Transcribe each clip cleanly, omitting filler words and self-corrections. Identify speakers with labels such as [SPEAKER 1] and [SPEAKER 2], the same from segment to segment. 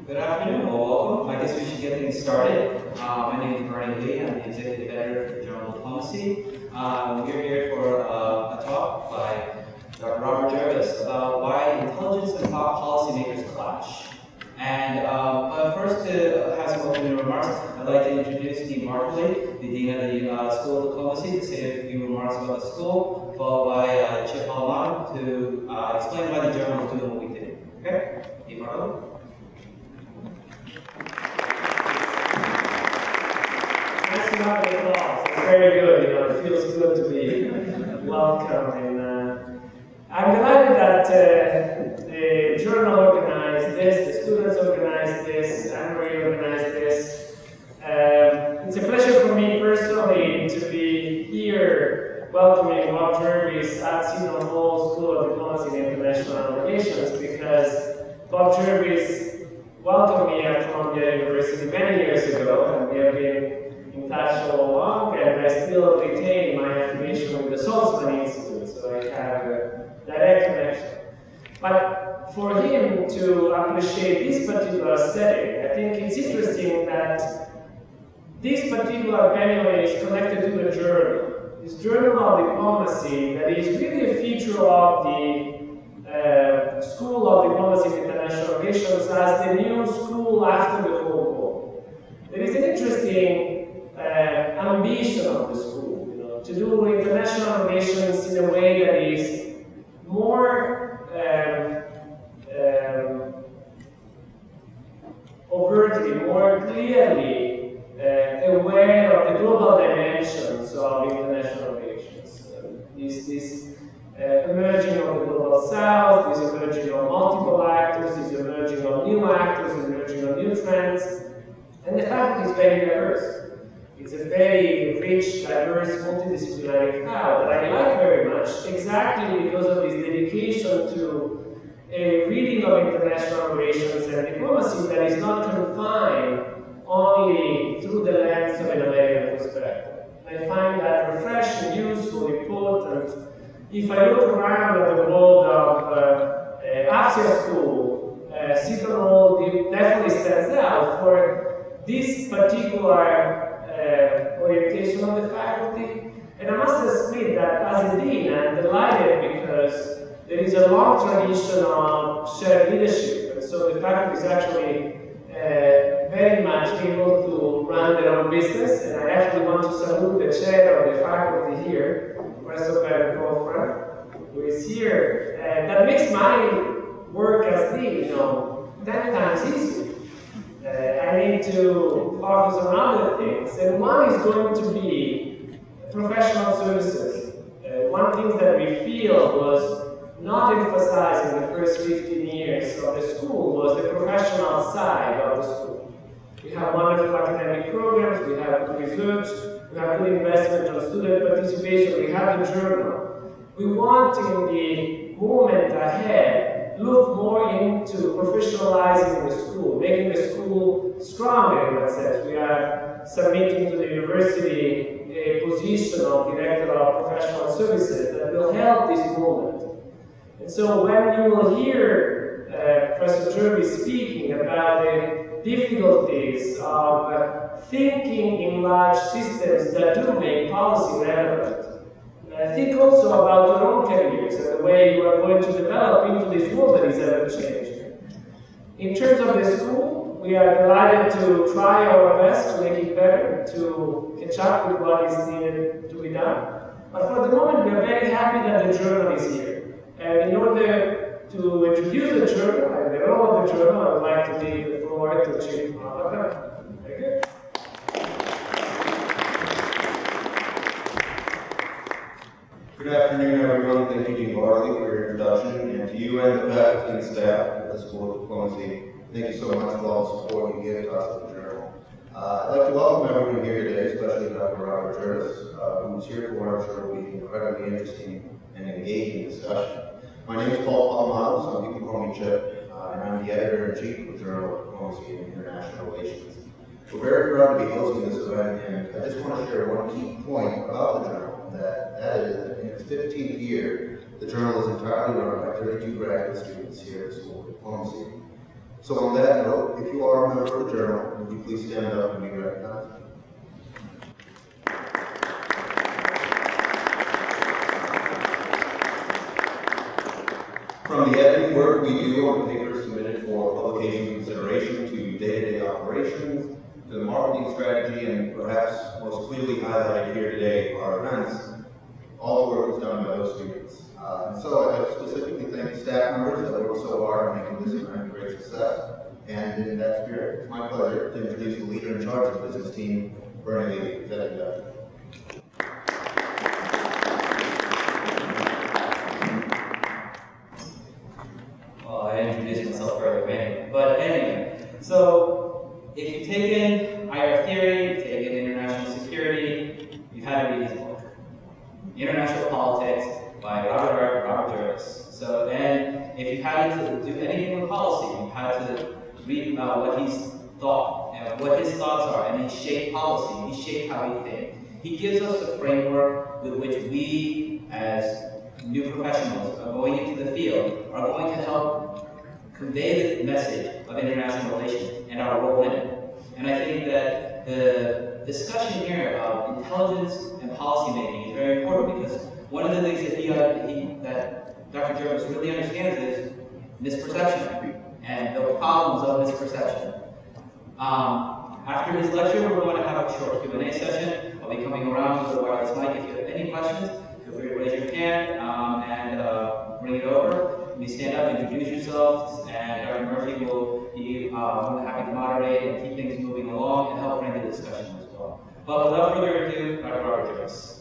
[SPEAKER 1] Good afternoon, well, welcome. I guess we should get things started. My name is Bernie Lee. I'm the executive editor for the Journal of Diplomacy. We're here for a talk by Dr. Robert Jervis about why intelligence and policymakers clash. And but first, to have some opening remarks, I'd like to introduce Steve Markley, the Dean of the School of Diplomacy, to say a few remarks about the school, followed by Chip Halman to explain why the Journal is doing what we did. Okay? Steve Markley?
[SPEAKER 2] Nice to have the applause. It's very good, it feels good to be welcome. And I'm delighted that the journal organized this, the students organized this, Anne-Marie organized this. It's a pleasure for me personally to be here welcoming Bob Jervis at Seton Hall School of Diplomacy and International Relations, because Bob Jervis welcomed me at Columbia University many years ago, and we have been in touch all along, and I still retain my affiliation with the Saltzman Institute, so I have a direct connection. But for him to appreciate this particular setting, I think it's interesting that this particular venue is connected to the journal. This Journal of Diplomacy that is really a feature of the School of Diplomacy and International Relations as the new school after the Cold War. There is an interesting ambition of the school, to do international relations in a way that is more overtly, more clearly aware of the global dimensions of international relations. This emerging of the global south, this emerging of multiple actors, this emerging of new actors, emerging of new trends, and the fact is very diverse. It's a very rich, diverse, multidisciplinary crowd that I like very much, exactly because of this dedication to a reading of international relations and diplomacy that is not confined only through the lens of an American perspective. I find that refreshing, useful, important. If I look around at the world of AFSIA school, Seton Hall definitely stands out for this particular orientation of the faculty. And I must admit that as a dean, I'm delighted because there is a long tradition of shared leadership. And so the faculty is actually very much able to run their own business. And I actually want to salute the chair of the faculty here, Professor Ben Colfran, who is here. That makes my work as dean, 10 times easier. I need to focus on other things, and one is going to be professional services. One thing that we feel was not emphasized in the first 15 years of the school was the professional side of the school. We have wonderful academic programs, we have good research, we have good investment on student participation, we have the journal. We want in the moment ahead look more into professionalizing the school, making the school stronger in that sense. We are submitting to the university a position of Director of Professional Services that will help this movement. And so when you will hear Professor Jervis speaking about the difficulties of thinking in large systems that do make policy relevant, think also about your own careers and the way you are going to develop into this world that is ever changing. In terms of the school, we are delighted to try our best to make it better, to catch up with what is needed to be done. But for the moment, we are very happy that the journal is here. And in order to introduce the journal and the role of the journal, I would like to leave the floor to Chip. Thank you.
[SPEAKER 3] Good afternoon, everyone. Thank you, Dean Barley, for your introduction, and to you and the faculty and staff at the School of Diplomacy. Thank you so much for all the support you give to us at the Journal. I'd like to welcome everyone here today, especially Dr. Robert Jervis, who's here for what I'm sure will be an incredibly interesting and engaging discussion. My name is Paul Palmado, some people call me Chip, and I'm the editor-in-chief of the Journal of Diplomacy and International Relations. We're very proud to be hosting this event, and I just want to share one key point about the Journal. That is that in its 15th year, the journal is entirely run by 32 graduate students here at the School of Diplomacy. So on that note, if you are a member of the Journal, would you please stand up and be recognized? From the editing work we do on the papers submitted for publication consideration to day-to-day operations, to the marketing strategy, and perhaps most clearly highlighted here today, our events, all the work was done by those students. And so I'd like to specifically thank the staff members that worked so hard on making this event a great success. And in that spirit, it's my pleasure to introduce the leader in charge of the business team, Bernie Lee, Executive Director.
[SPEAKER 1] Well, I introduced myself earlier, anyway. But anyway, so if you take in IR theory, you take in international security, you had to read his book, International Politics by Robert Jervis. So, and if you had to do anything with policy, you had to read about what he's thought and what his thoughts are, and he shaped policy, he shaped how we think. He gives us a framework with which we, as new professionals going into the field, are going to help convey the message of international relations and our role in it. And I think that the discussion here about intelligence and policy making is very important, because one of the things that Dr. Jervis really understands is misperception and the problems of misperception. After his lecture, we're going to have a short Q&A session. I'll be coming around with a wireless mic. If you have any questions, feel free to raise your hand and bring it over. You may stand up, introduce yourselves, and Dr. Murphy will be more than happy to moderate and keep things moving along and help bring the discussion as well. But without further ado, Dr. Robert Jervis.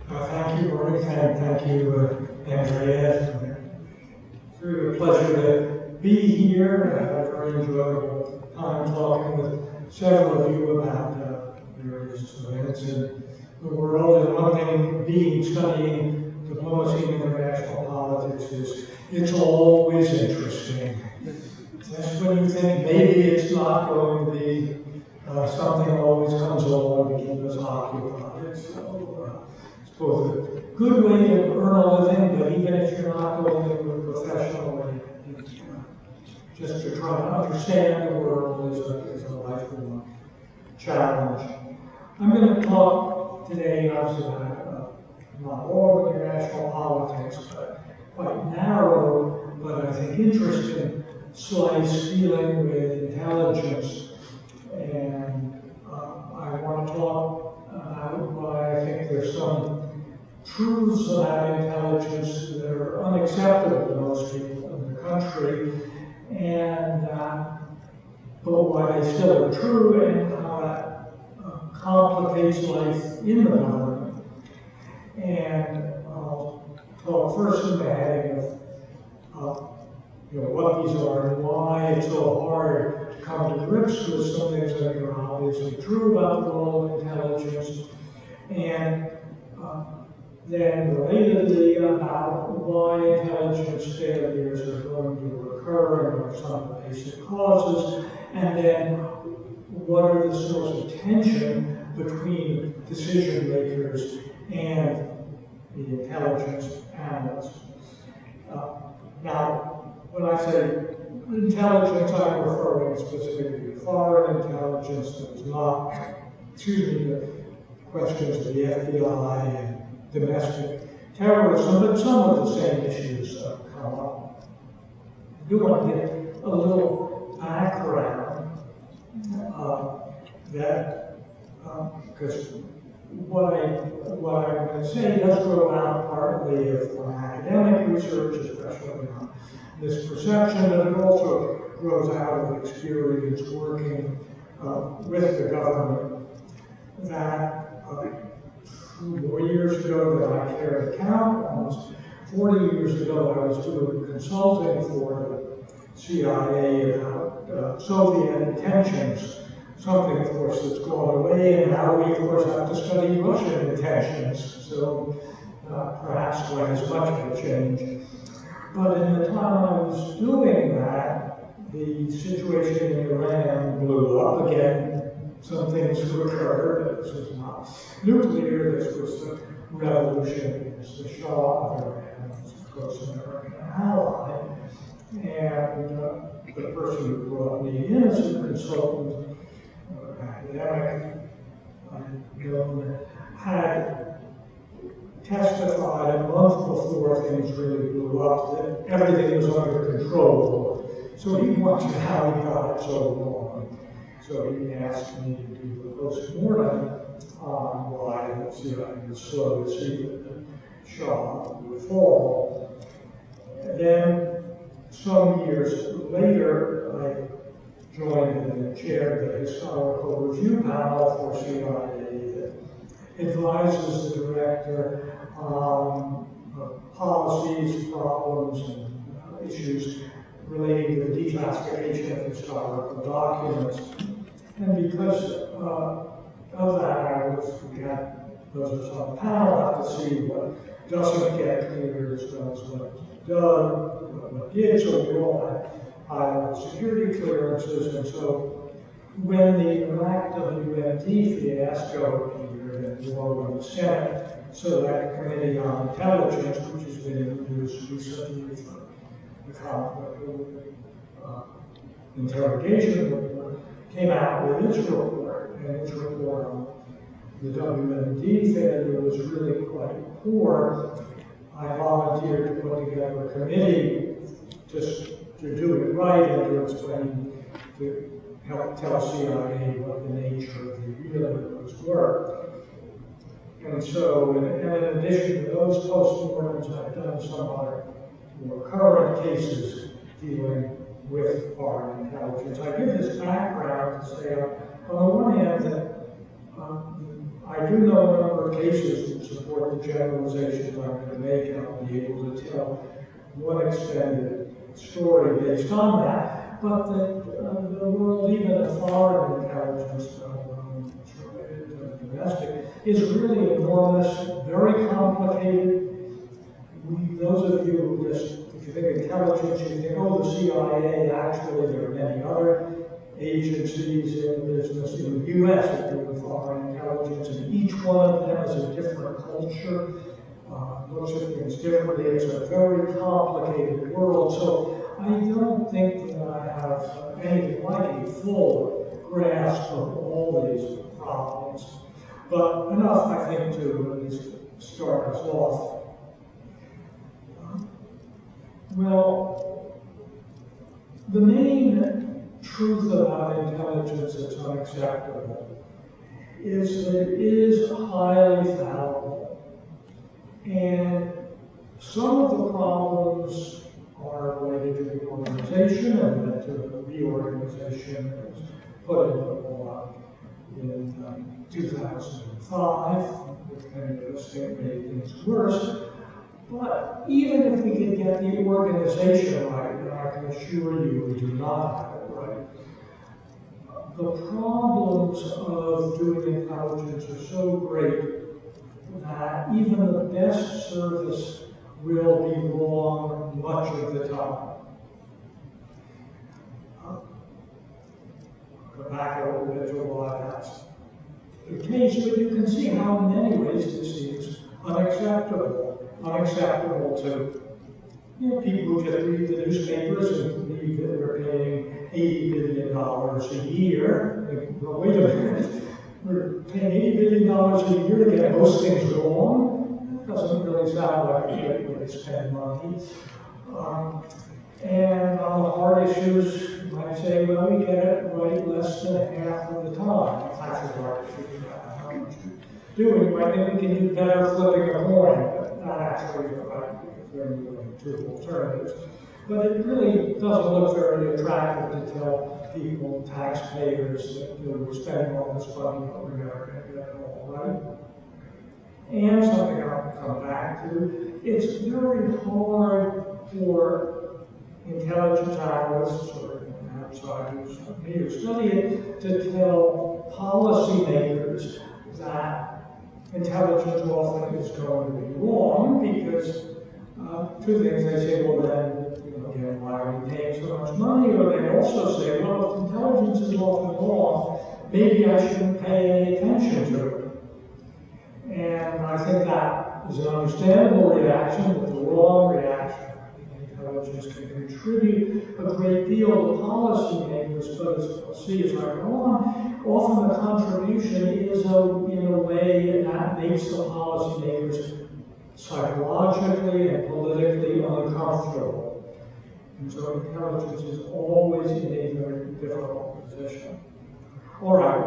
[SPEAKER 4] Thank you, Bernie, and thank you, Andrea. It's really a pleasure to be here. I had a very enjoyable time talking with several of you about various events in the world. And one thing, studying diplomacy and international politics, is it's always interesting. Just when you think maybe it's not going to be, something always comes along to keep us occupied. So, both a good way to earn a living, but even if you're not going into a professional way, just to try to understand the world is a lifelong challenge. I'm going to talk today about not all of international politics, but quite narrow, but I think interesting slice dealing with intelligence. And I want to talk about why I think there's some truths about intelligence that are unacceptable to most people in the country, and but why they still are true, and how that complicates life in the government. And I'll talk first in the heading of what these are and why it's so hard to come to grips with some things that are obviously true about the role of intelligence, and then relatedly about why intelligence failures are going to occur and what are some of the basic causes, and then what are the sources of tension between decision makers and the intelligence analysts. Now, when I say intelligence, I'm referring specifically to foreign intelligence that is not, the questions of the FBI and domestic terrorism, but some of the same issues come up. I do want to give a little background because what I'm going to say does grow out partly from academic research, especially on misperception, but it also grows out of experience working with the government. That 4 years ago that I care to count, almost 40 years ago I was doing consulting for the CIA about Soviet intentions, something of course that's gone away, and now we of course have to study Russian intentions, so perhaps quite as much of a change. But in the time I was doing that, the situation in Iran blew up again, some things to occur, but this was not nuclear, this was the revolution, it was the Shah of Iran, of course, an American ally, and the person who brought me in as a consultant, academic, had testified a month before things really blew up that everything was under control. So he wondered how he got it so wrong. So he asked me to do the post-mortem on why the CIA was slow to see that the Shah would fall. And then some years later, I joined and chaired the historical review panel for CIA that advises the director on policies, problems, and issues relating to the declassification of historical documents. And because of that, we had those of us on the panel have to see what doesn't get cleared as well as what's done, what did, so we all had high security clearances, and so when the Iraq WMD fiasco appeared and the war with the Senate, so that Committee on Intelligence, which has been introduced recently for the conflict interrogation report, came out with its report, and its report on the WMD failure was really quite poor. I volunteered to put together a committee just to do it right and to explain, to help tell CIA what the nature of the irregularities were. And so, in addition to those postmortems, I've done some other more current cases dealing with foreign intelligence. I give this background to say, on the one hand, that I do know a number of cases that support the generalizations I'm going to make, and I'll be able to tell one extended story based on that, but that the world, even of foreign intelligence, related to domestic, is really enormous, very complicated. Those of you who just, if you think intelligence, you think, oh, the CIA, actually there are many other agencies in the business in the U.S. that deal with foreign intelligence, and each one of them has a different culture, looks at things differently. It's a very complicated world, so I don't think that I have anything like a full grasp of all these problems, but enough, I think, to at least start us off. Well, the main truth about intelligence that's unacceptable is that it is highly fallible. And some of the problems are related to the organization and led to the reorganization that was put into law in 2005, which many of us think made things worse. But even if we could get the organization right, and I can assure you we do not have it right, the problems of doing intelligence are so great that even the best service will be wrong much of the time. Go back a little bit to why that's the case, but you can see how in many ways this seems unacceptable. Unacceptable to people who just read the newspapers and believe that we're paying $80 billion a year. Think, well, wait a minute, we're paying $80 billion a year to get most things wrong? That doesn't really sound like a great way to spend money. And on the hard issues, you might say, well, we get it right less than half of the time. That's a hard issue. How much you do, you might think we can do better flipping a coin. Not actually right, because they're moving to alternatives. But it really doesn't look very attractive to tell people, taxpayers, that we're spending all this money, but we're never going to get it all right. And something I'll come back to, it's very hard for intelligence analysts or outsiders who study it to tell policymakers that intelligence often is going to be wrong because two things. They say, well, then, again, why are we paying so much money? Or they also say, well, if intelligence is often wrong, maybe I shouldn't pay any attention to it. And I think that is an understandable reaction, but the wrong reaction. Intelligence can contribute a great deal to policymakers, but as we'll see as I go on, often the contribution is in a way that makes the policymakers psychologically and politically uncomfortable. And so intelligence is always in a very difficult position. All right,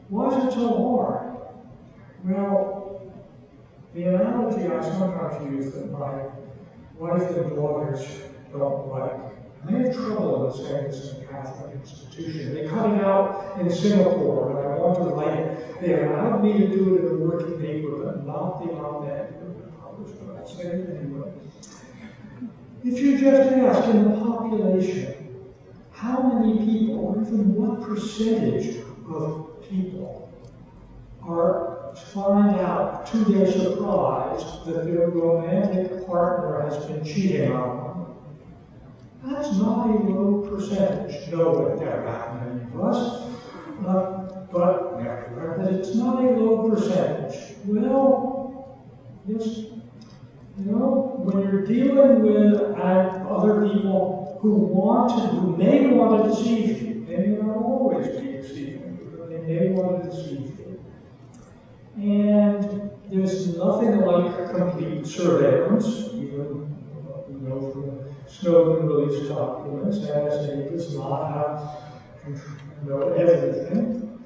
[SPEAKER 4] why is it so hard? Well, the analogy I sometimes use that my wife and daughters don't like, and they have trouble with saying this in a Catholic institution. They cut it out in Singapore, and I want to write it. They allowed me to do it in a working paper, but not the op-ed. But I'll say it anyway. If you just ask in the population, how many people, or even what percentage of people find out to their surprise that their romantic partner has been cheating on them? That's not a low percentage. No, it never happened to any of us, but it's not a low percentage. Well, yes, when you're dealing with other people who may want to deceive you, they may not always be deceiving you, but they may want to deceive you. And there's nothing like complete surveillance, even from Snowden released documents. NSA does not know everything.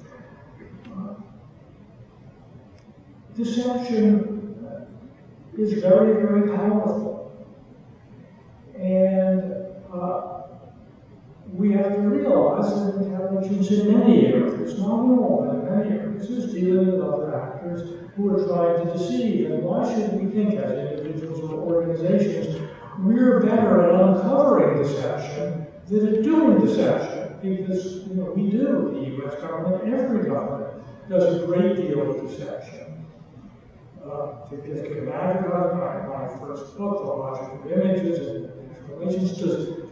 [SPEAKER 4] Deception is very, very powerful. And we have to realize that intelligence in many areas, not in all, but in many areas, is dealing with other actors who are trying to deceive. And why should we think as individuals or organizations we're better at uncovering deception than at doing deception? Because we do, the U.S. government, every government does a great deal of deception. To give you my first book, The Logic of Images and Relations,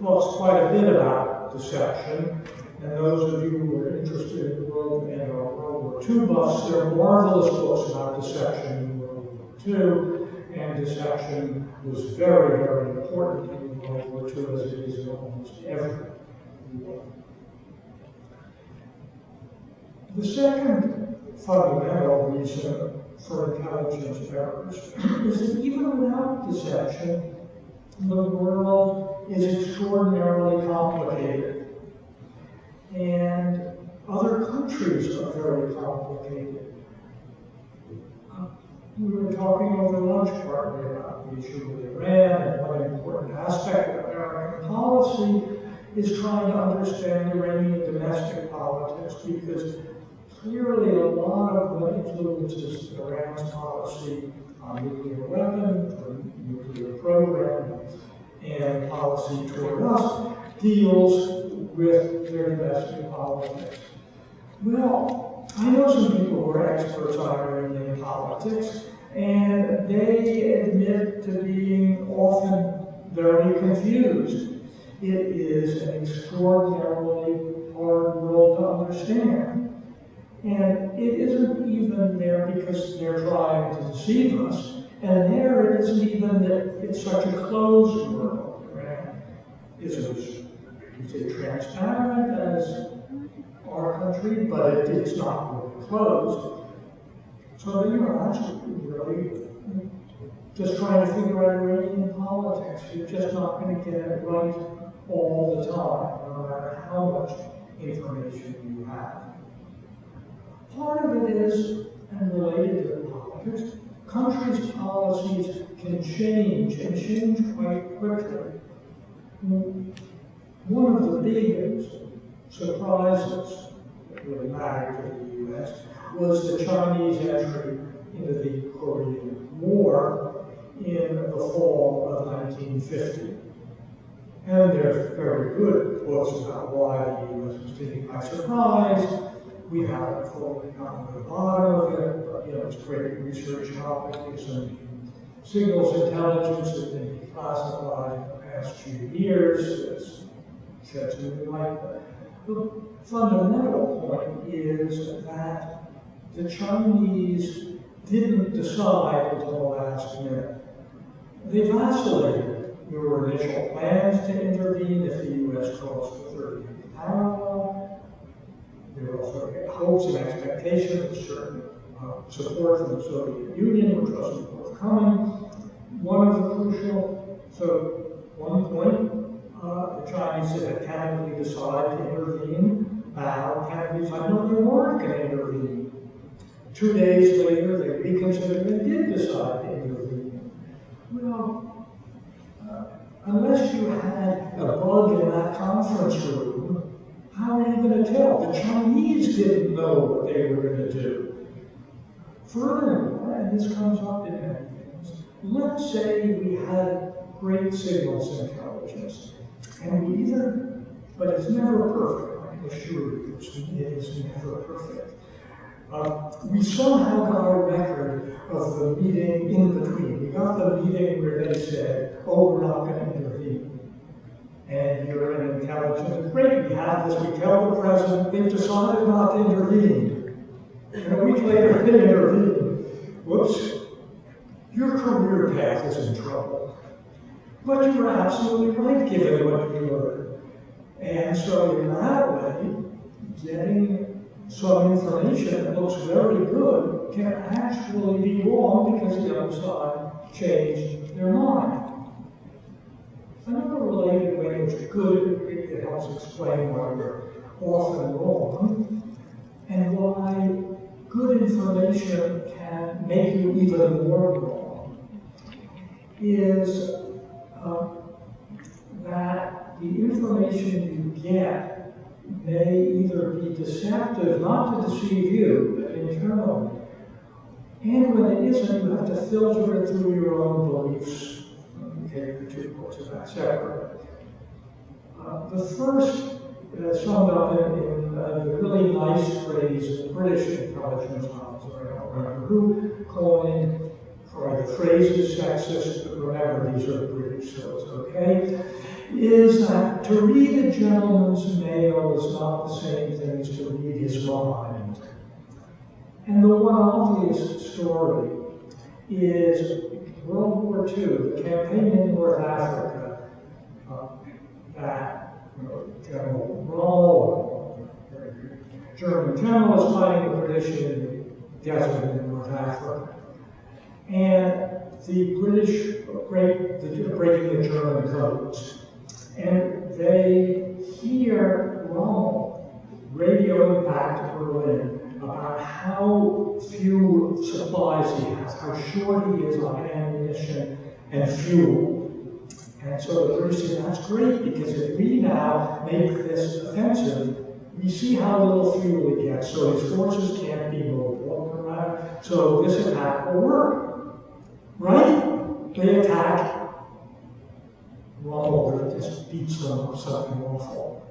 [SPEAKER 4] talks quite a bit about deception. And those of you who are interested in the world and our World War II buffs, there are marvelous books about deception in World War II, and deception was very, very important in World War II as it is in almost every war. The second fundamental reason for intelligence errors is that even without deception, the world is extraordinarily complicated. And other countries are very complicated. We were talking over lunch partly about the issue with Iran, and one important aspect of American policy is trying to understand Iranian domestic politics, because clearly a lot of what influences Iran's policy on nuclear weapons, or nuclear program, and policy toward us deals with their domestic politics. Well, I know some people who are experts on Iranian politics, and they admit to being often very confused. It is an extraordinarily hard world to understand. And it isn't even there because they're trying to deceive us. And there it isn't even that it's such a closed world. Right? It's transparent as our country, but it's not really closed. So, that's really just trying to figure out Iranian politics. You're just not going to get it right all the time, no matter how much information you have. Part of it is, and related to politics, countries' policies can change, and change quite quickly. One of the big surprises that really mattered to the U.S. was the Chinese entry into the Korean War in the fall of 1950. And there's very good books about why the U.S. was taken by surprise. We haven't fully gotten to the bottom of it, but it's a great research topic. There's some signals intelligence that been declassified in the past few years. It's shed some light. The fundamental point is that the Chinese didn't decide until the last minute. They vacillated. There were initial plans to intervene if the U.S. crossed the 30th parallel. There were also hopes and expectations of certain support from the Soviet Union, which wasn't forthcoming. One of the crucial, so one point, the Chinese had candidly decided to intervene. Now, candidly decided, no, they weren't going to intervene. 2 days later, they reconsidered and did decide to intervene. Well, unless you had a bug in that conference room, how are you going to tell? The Chinese didn't know what they were going to do. Furthermore, and this comes up in many things, let's say we had great signals intelligence, and we either, but it's never perfect, I can assure you, it is never perfect. We somehow got a record of the meeting in between. We got the meeting where they said, oh, we're not going to intervene. And you're in intelligence. Great, we have this. We tell the president, they've decided not to intervene. And a week later, they intervene. Whoops. Your career path is in trouble. But you were absolutely right, given what you learned. And so in that way, getting some information that looks very good can actually be wrong because the other side changed their mind. Another related way which is good, it helps explain why we're often wrong, and why good information can make you even more wrong, is that the information you get may either be deceptive, not to deceive you, but internally. And when it isn't, you have to filter it through your own beliefs. Okay, the two parts of that separate. The first summed up in the really nice phrase in British intelligence officer, I don't remember who coined, or the phrase is sexist, but remember these are British, so it's okay, is that to read a gentleman's mail is not the same thing as to read his mind. And the one obvious story is World War II, the campaign in North Africa, that General Rommel, German general, is fighting the British in the desert in North Africa. And the British breaking the German codes. And they hear Rommel radioing back to Berlin about how few supplies he has, how short he is on ammunition and fuel. And so the British say, that's great, because if we now make this offensive, we see how little fuel he gets, so his forces can't be mobile around, so this attack will work. Right? They attack. Rommel just beats them up something awful.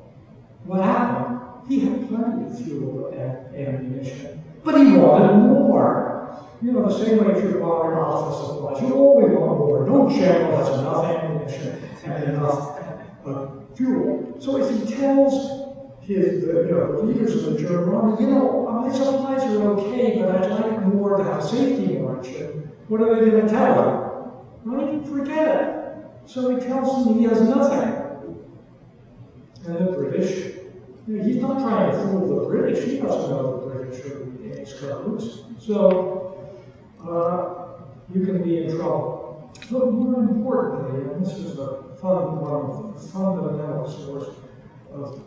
[SPEAKER 4] What happened? He had plenty of fuel and ammunition, but he wanted more. You know, the same way if you're buying office supplies, you always want more. No general has enough ammunition and enough fuel. So if he tells the leaders of the German army, my supplies are okay, but I'd like more to have a safety margin, what are they going to tell him? Right? Forget it. So he tells them he has nothing. And the British, he's not trying to fool the British. He doesn't know the British are reading his codes. So you can be in trouble. But more importantly, and this is one of the fundamental source of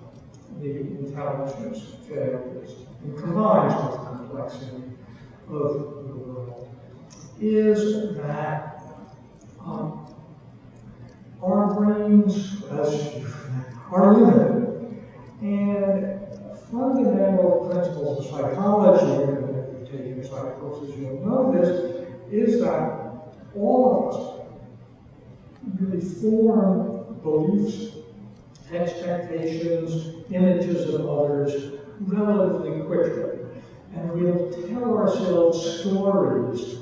[SPEAKER 4] the intelligence failures, and combines with the complexity of the world, is that our brains are limited, and fundamental principles of psychology, and if you've taken psych courses, you'll know this, is that all of us really form beliefs, expectations, images of others relatively quickly. And we'll tell ourselves stories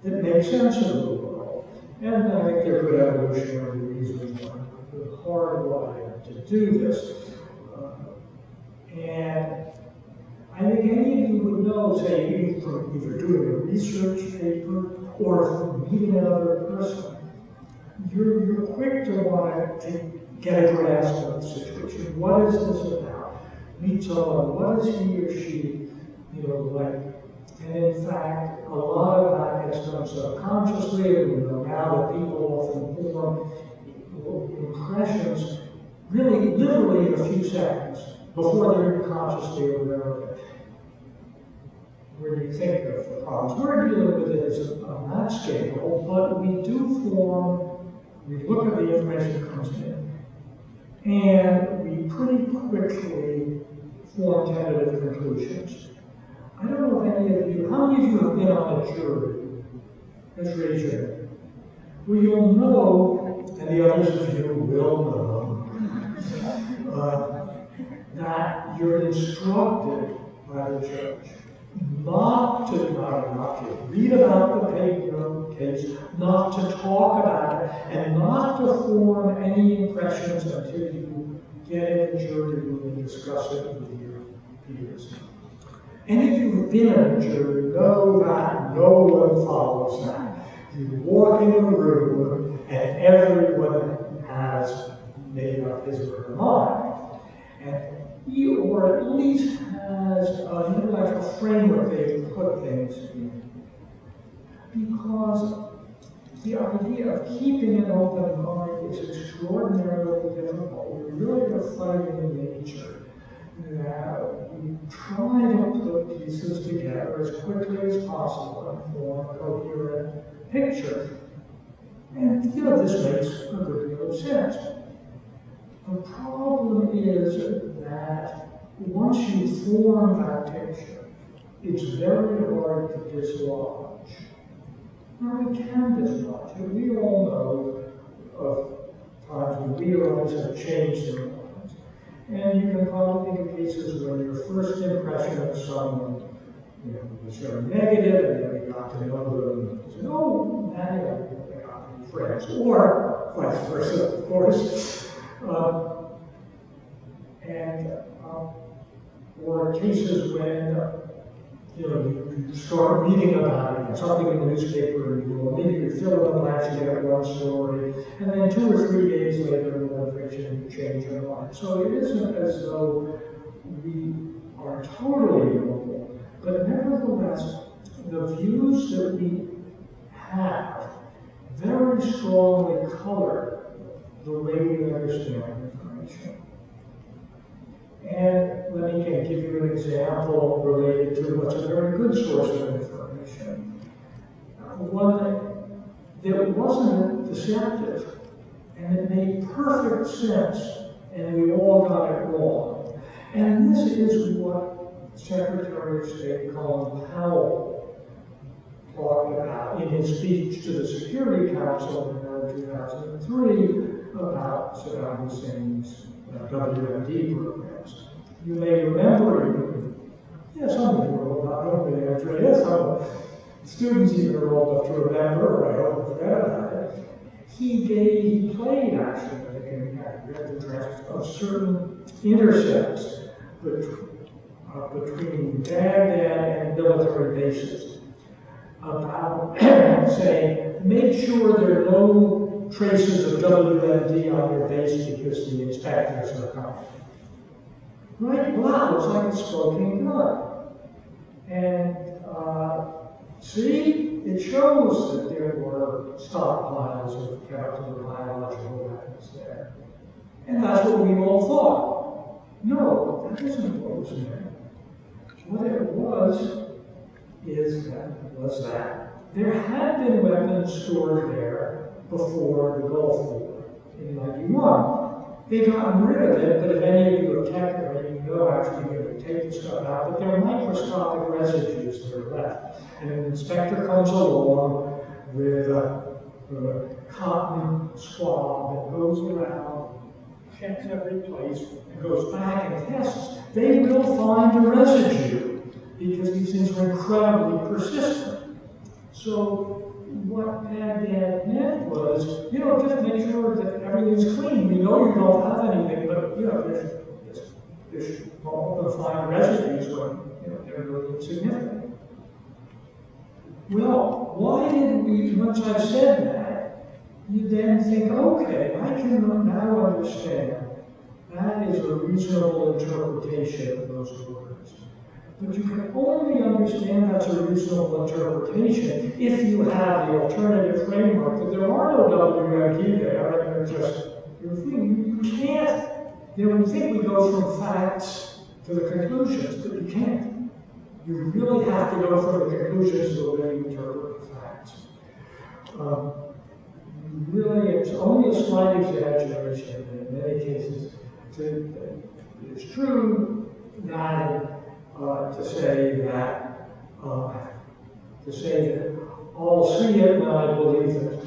[SPEAKER 4] that make sense of the world. And I think there are good evolutionary reasons why we're hardwired to do this. And I think any of you would know, say, either from either doing a research paper or from meeting another person, you're quick to want to get a grasp of the situation. What is this about? Meet someone, what is he or she, like? And in fact, a lot of that gets done subconsciously, and we know now that people often form impressions really literally in a few seconds before they're consciously aware of it. Where do you think of the problems? We're dealing with it on that scale, but we do we look at the information that comes in, and we pretty quickly form tentative conclusions. I don't know if any of you, how many of you have been on a jury? Let's raise your hand. Well, you'll know, and the others of you will know, that you're instructed by the judge not to read about the case, not to talk about it, and not to form any impressions until you get in the jury room and discuss it with your peers. Any of you who've been in a jury know that no one follows that. You walk in the room and everyone has made up his or her mind. And he or at least has an intellectual framework they've put things in. Because the idea of keeping an open mind is extraordinarily difficult. We're really a fight in nature. We try to put pieces together as quickly as possible and form a coherent picture. And this makes a good deal of sense. The problem is that once you form that picture, it's very hard to dislodge. Now, we can dislodge it. We all know of times when we always have changed their minds. And you can probably think of cases where your first impression of someone was very negative, and then you got to know them and said, oh, now they got to be friends, or vice versa, of course. Or cases when you start reading about it, something in the newspaper, and maybe you fill in the blanks, you get one story, and then 2 or 3 days later, in one fiction, you change your mind. So it isn't as though we are totally normal, but nevertheless, the views that we have very strongly color the way we understand information. And let me give you an example related to what's a very good source of information. One that wasn't deceptive, and it made perfect sense, and we all got it wrong. And this is what Secretary of State Colin Powell talked about in his speech to the Security Council in 2003 about Saddam Hussein's WMD programs. You may remember, some of you are old enough, I don't really actually, some of the students even are old enough to remember, or I hope forget about it. He played actually, I think, the draft of certain intercepts between Baghdad and military bases about saying, make sure there are no traces of WMD on your base because the inspectors are coming. Right? Well, that looks like a smoking gun. And see, it shows that there were stockpiles of chemical or biological weapons there. And that's what we all thought. No, that isn't what was there. What it was that there had been weapons stored there before the Gulf War in 91. They've gotten rid of it, but if any of you have technically, you know actually you're going to take the stuff out, but there are microscopic residues that are left. And an inspector comes along with a cotton swab that goes around, checks every place, and goes back and tests. They will find a residue because these things are incredibly persistent. So what Baghdad meant was, just make sure that everything's clean. We know you don't have anything, but there's There's often find residues when they're really insignificant. Well, why did we, once I said that, you then think, okay, I can now understand that is a reasonable interpretation of those words. But you can only understand that's a reasonable interpretation if you have the alternative framework that there are no WMD there, and they're just, you can't, we think we go from facts to the conclusions, but you can't. You really have to go from the conclusions to the way you interpret the facts. Really, it's only a slight exaggeration in many cases. It's true that to say that I'll see it when I believe it.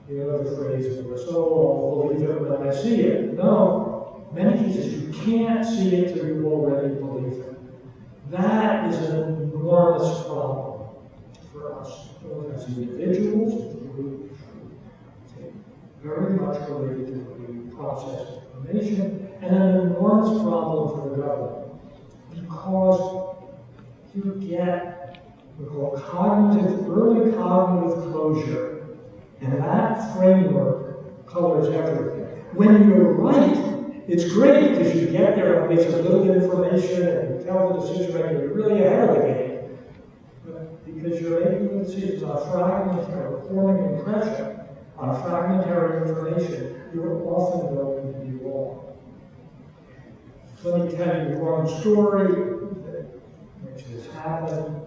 [SPEAKER 4] The phrase was, I'll believe it when I see it. No, many cases you can't see it till you already believe it. That is an enormous problem for us, both as individuals, very much related to the process of information, and an enormous problem for the government, because you get what we call early cognitive closure, and that framework colors everything. When you're right, it's great because you get there and it's a little bit of information and you tell the decision maker you're really ahead of the game. But because you're making decisions on fragmentary, forming impression, on fragmentary information, you're often going to be wrong. Let me tell you one story which has happened,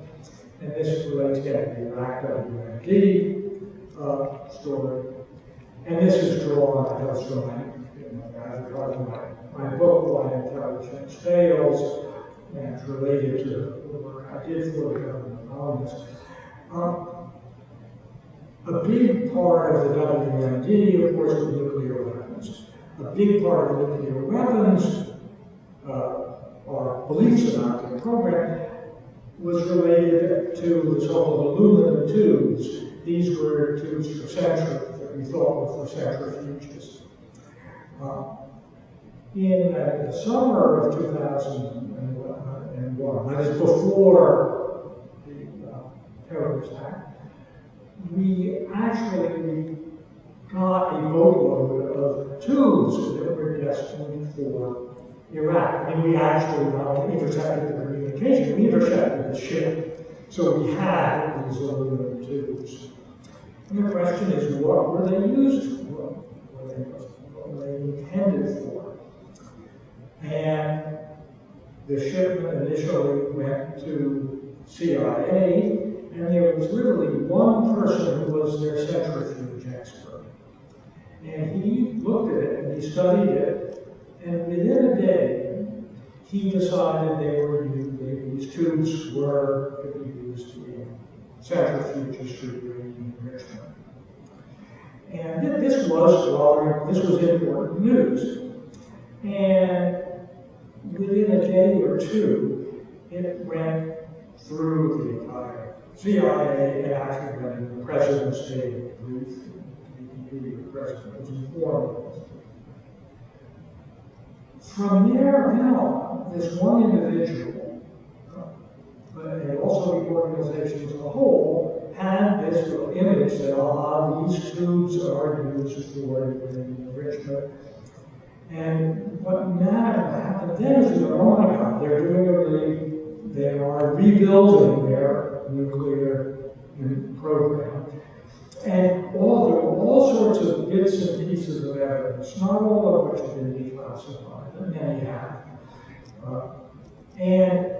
[SPEAKER 4] and this relates to the Iraq WMD story. And this is drawn, I was drawing my book, Why Intelligence Fails, and it's related to the work I did for the government on this. A big part of the WMD, of course, was nuclear weapons. A big part of nuclear weapons, our beliefs about the program, was related to the so-called aluminum tubes. These were tubes for centrifuges, that we thought were for centrifuges. In the summer of 2001, that is before the terrorist act, we actually got a boatload of tubes that were destined for Iraq. I mean, we actually not only intercepted the communication, we intercepted the ship. So we had these aluminum tubes. And the question is, what were they used for? What were they intended for? And the shipment initially went to CIA, and there was literally one person who was their centrifuge expert. And he looked at it, and he studied it, and within a day, he decided these tubes were to be used in centrifuges for uranium enrichment. And this was important news. And within a day or two, it went through the entire CIA. It actually went in the president's state brief. The president was informed of this. From there on, this one individual, but also the organization as a whole, had this image that, these tubes are used for enrichment. And what happened then is, oh my God, they are rebuilding their nuclear program. And there were all sorts of bits and pieces of evidence, not all of which have been declassified, but many have. And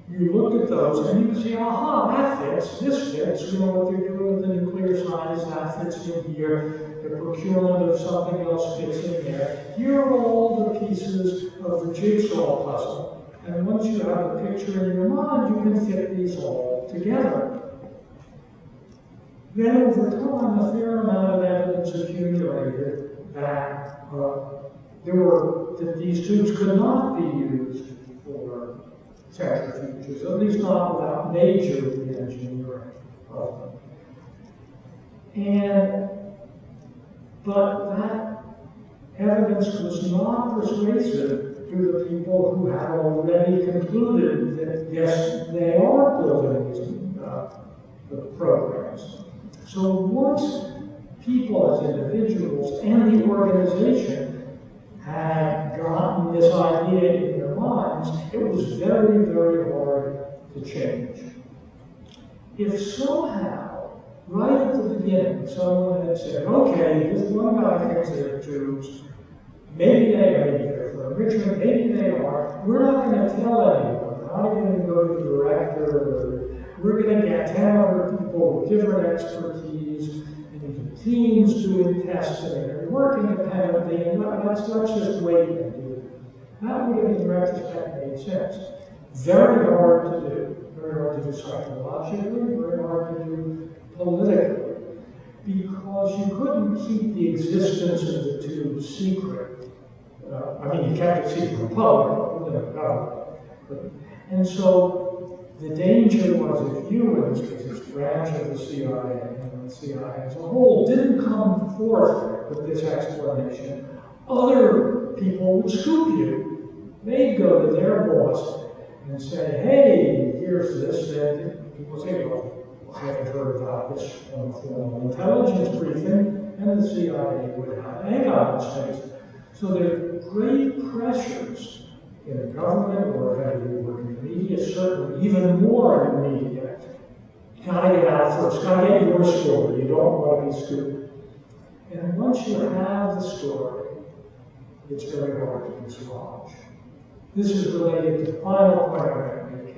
[SPEAKER 4] you look at those and you can see, that fits, this fits, what they're doing with the nuclear science, that fits in here, the procurement of something else fits in there. Here are all the pieces of the jigsaw puzzle. And once you have a picture in your mind, you can fit these all together. Then over time, a fair amount of evidence accumulated that these tubes could not be used for centrifuges, at least not without major re-engineering of them. But that evidence was not persuasive to the people who have already concluded that, yes, they are building the programs. So once people as individuals and the organization had gotten this idea in their minds, it was very, very hard to change. If somehow, right at the beginning, someone had said, okay, this one guy thinks they're Jews, maybe they're from Richmond, maybe they are, we're not going to tell anyone, we're not going to go to the director, we're going to get 10 other people with different expertise, and teams doing testing, and working independently, and let's just wait and do it. That would have, in retrospect, made sense. Very hard to do. Very hard to do psychologically, very hard to do politically, because you couldn't keep the existence of the two secret. I mean, you kept it secret from the public, but within the government. And so the danger was if you, in this branch of the CIA, and the CIA as a whole, didn't come forth with this explanation, other people would scoop you. They'd go to their boss and say, hey, here's this, and people say, well, I haven't heard about this on formal intelligence briefing, and the CIA would have egg on its face. So there are great pressures in the government, or whether you work in the media, certainly even more in the media. Gotta get out first, gotta get your story, you don't want to be stupid. And once you have the story, it's very hard to dislodge. This is related to the final point I'm going to make,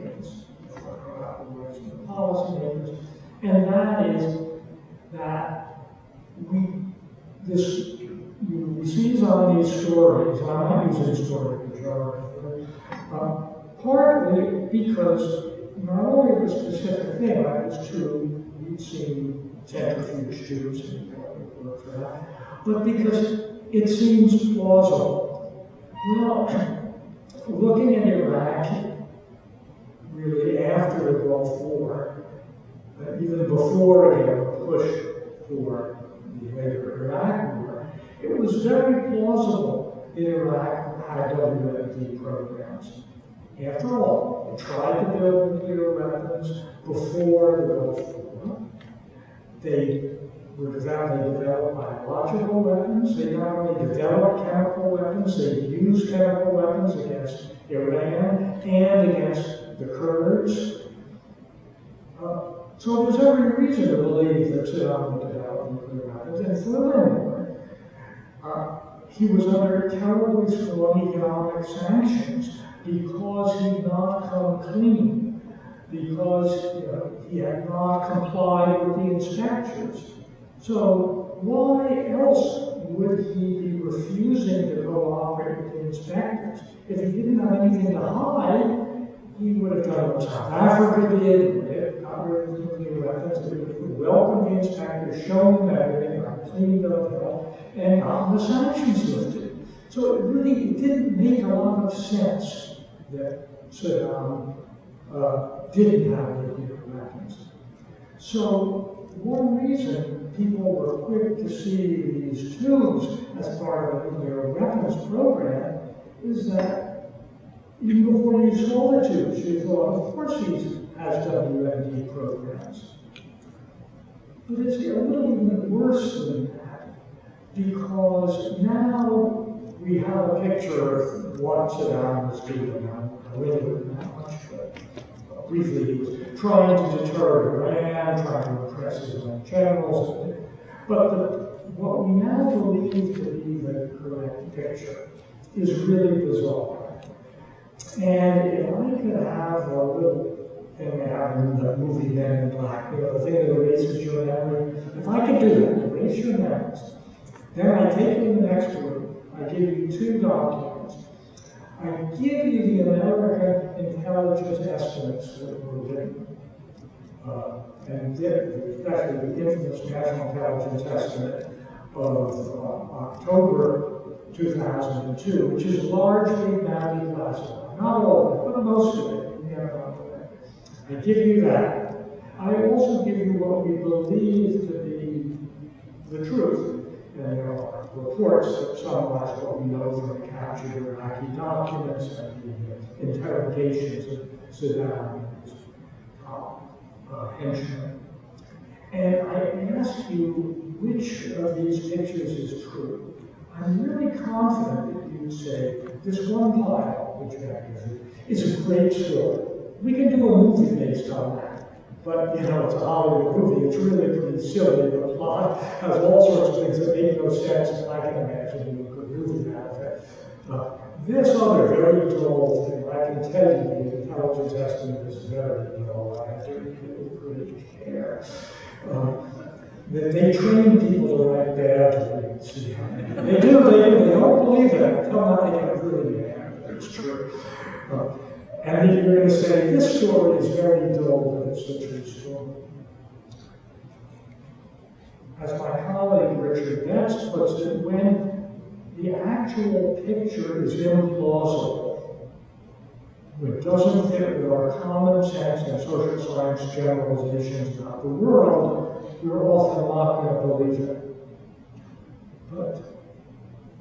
[SPEAKER 4] about the words of the policymakers, and that is that you seize on these stories. I'm not using story pejoratively, partly because not only the specific thing, like it's true, we've seen centrifuge Jews and work for that, but because it seems plausible. Well, looking at Iraq, really after the Gulf War, even before the push for the later Iraq War, it was very plausible that Iraq had WMD programs. After all, they tried to build nuclear weapons before the Gulf War. They developed biological weapons. They not only developed chemical weapons, they used chemical weapons against Iran and against the Kurds. So there's every reason to believe that Saddam would develop nuclear weapons. And furthermore, he was under terribly strong economic sanctions because he had not come clean, because he had not complied with the inspectors. So why else would he be refusing to cooperate with the inspectors? If he didn't have anything to hide, he would have done what South Africa did, got rid of nuclear weapons, he would welcome the inspectors, show them everything, got cleaned up, and gotten the sanctions lifted. So it didn't make a lot of sense that Saddam didn't have nuclear weapons. So one reason people were quick to see these tubes as part of the nuclear weapons program is that even before you saw the tubes, you thought, of course he has WMD programs. But it's a little bit worse than that, because now we have a picture of what Saddam was doing. I really wouldn't that much, but briefly he was trying to deter Iran, trying to impress his own generals. But what we now believe to be the correct picture is really bizarre. And if I could have a little thing I have in the movie Men in Black, the thing that erases your memory, if I could do that, erase your memories, then I take you in the next room, I give you two documents. I give you the American intelligence estimates that were written, and especially the infamous National Intelligence Estimate of October 2002, which is largely now declassified. Not all of it, but most of it. I give you that. I also give you what we believe to be the truth, and there are reports that summarize what we know from the captured Iraqi documents and the interrogations of Saddam and his henchmen. And I ask you which of these pictures is true. I'm really confident that you'd say this one pile, which is a great story. We can do a movie based on that. But, you know, it's a Hollywood movie. It's really pretty silly. The plot has all sorts of things that make no sense, and I can imagine you could movie out of it. This other very dull thing, I can tell you the intelligence estimate is very dull. I don't really care. They train people to write bad reads. They do, they don't believe that. Tell them they get really bad. It's true. And then you're going to say, this story is very dull, but it's a true story. As my colleague Richard Betts puts it, when the actual picture is implausible, it doesn't fit with our common sense and social science generalizations about the world, we're often not going to believe it. But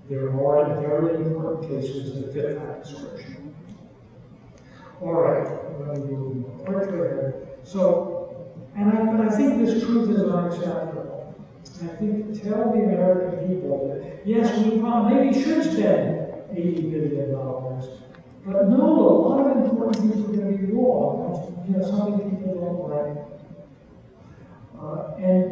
[SPEAKER 4] there are very important cases that fit that description. All right, let me move quickly here. So, but I think this truth is unacceptable. I think tell the American people that, yes, we maybe should spend $80 billion, but no, a lot of important things are going to be wrong. You know, something people don't like. And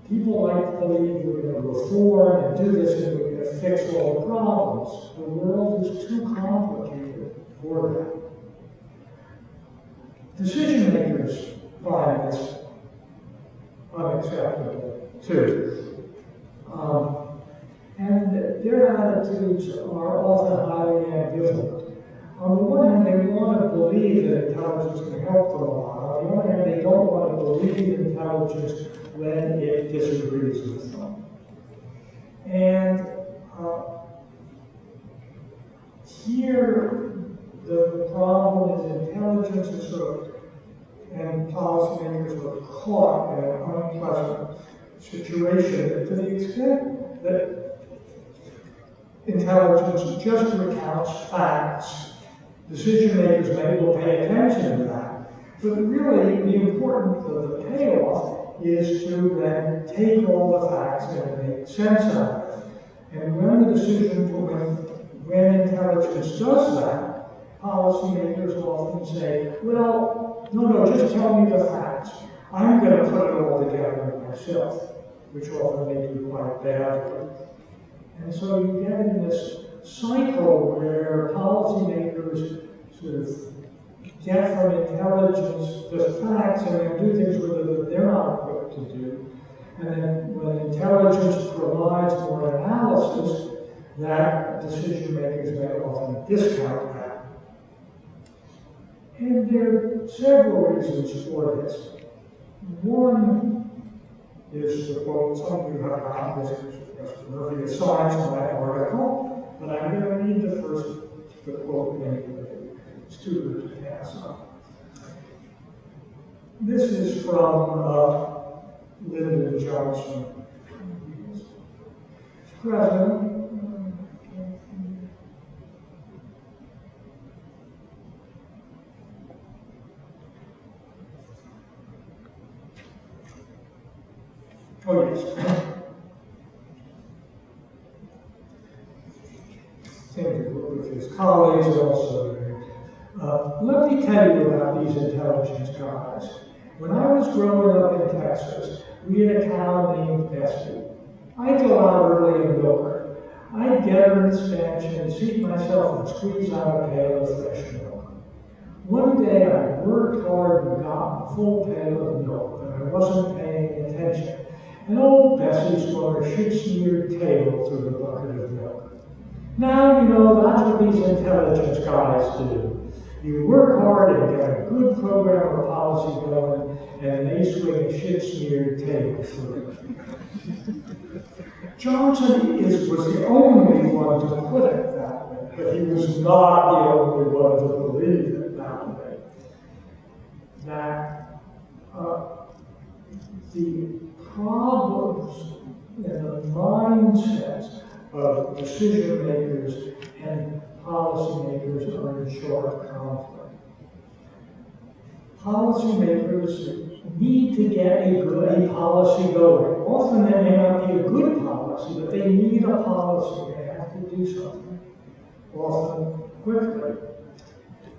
[SPEAKER 4] people like to believe we're going to reform and do this and we're going to fix all the problems. The world is too complicated for that. Decision makers find this unacceptable too. And their attitudes are often highly ambivalent. On the one hand, they want to believe that intelligence can help them a lot. On the other hand, they don't want to believe intelligence when it disagrees with them. And here, the problem is intelligence is and policymakers are caught in an unpleasant situation to the extent that intelligence just recounts facts. Decision makers maybe will pay attention to that. But really, the importance of the payoff is to then take all the facts and make sense out of it. And when the decision when intelligence does that, policymakers often say, well, no, just tell me the facts. I'm going to put it all together myself, which often may do quite badly. And so you get in this cycle where policymakers sort of get from intelligence the facts and then do things with it that they're not equipped to do. And then when intelligence provides more analysis, that decision makers may often discount that. And there are several reasons for this. One is to quote, some of you have gotten this, Murphy assigns in that article, but I'm going to read the quote anyway. It's too good to pass up. This is from Lyndon Johnson. President. Oh, yes. Same with his colleagues also. Let me tell you about these intelligence guys. When I was growing up in Texas, we had a cow named Bessie. I'd go out early and milk her. I'd get her in the stench and seat myself and squeeze out a pail of fresh milk. One day I worked hard and got a full pail of milk, but I wasn't paying attention. And old Bessie swung her shit-smeared tail through the bucket of milk. Now, you know, that's what these intelligence guys do. You work hard and get a good program or policy going, and they swing a shit-smeared tail through it. Johnson was the only one to put it that way, but he was not the only one to believe it that way. That the problems in the mindsets of decision makers and policymakers are in sharp conflict. Policymakers need to get a policy going. Often that may not be a good policy, but they need a policy. They have to do something, often quickly.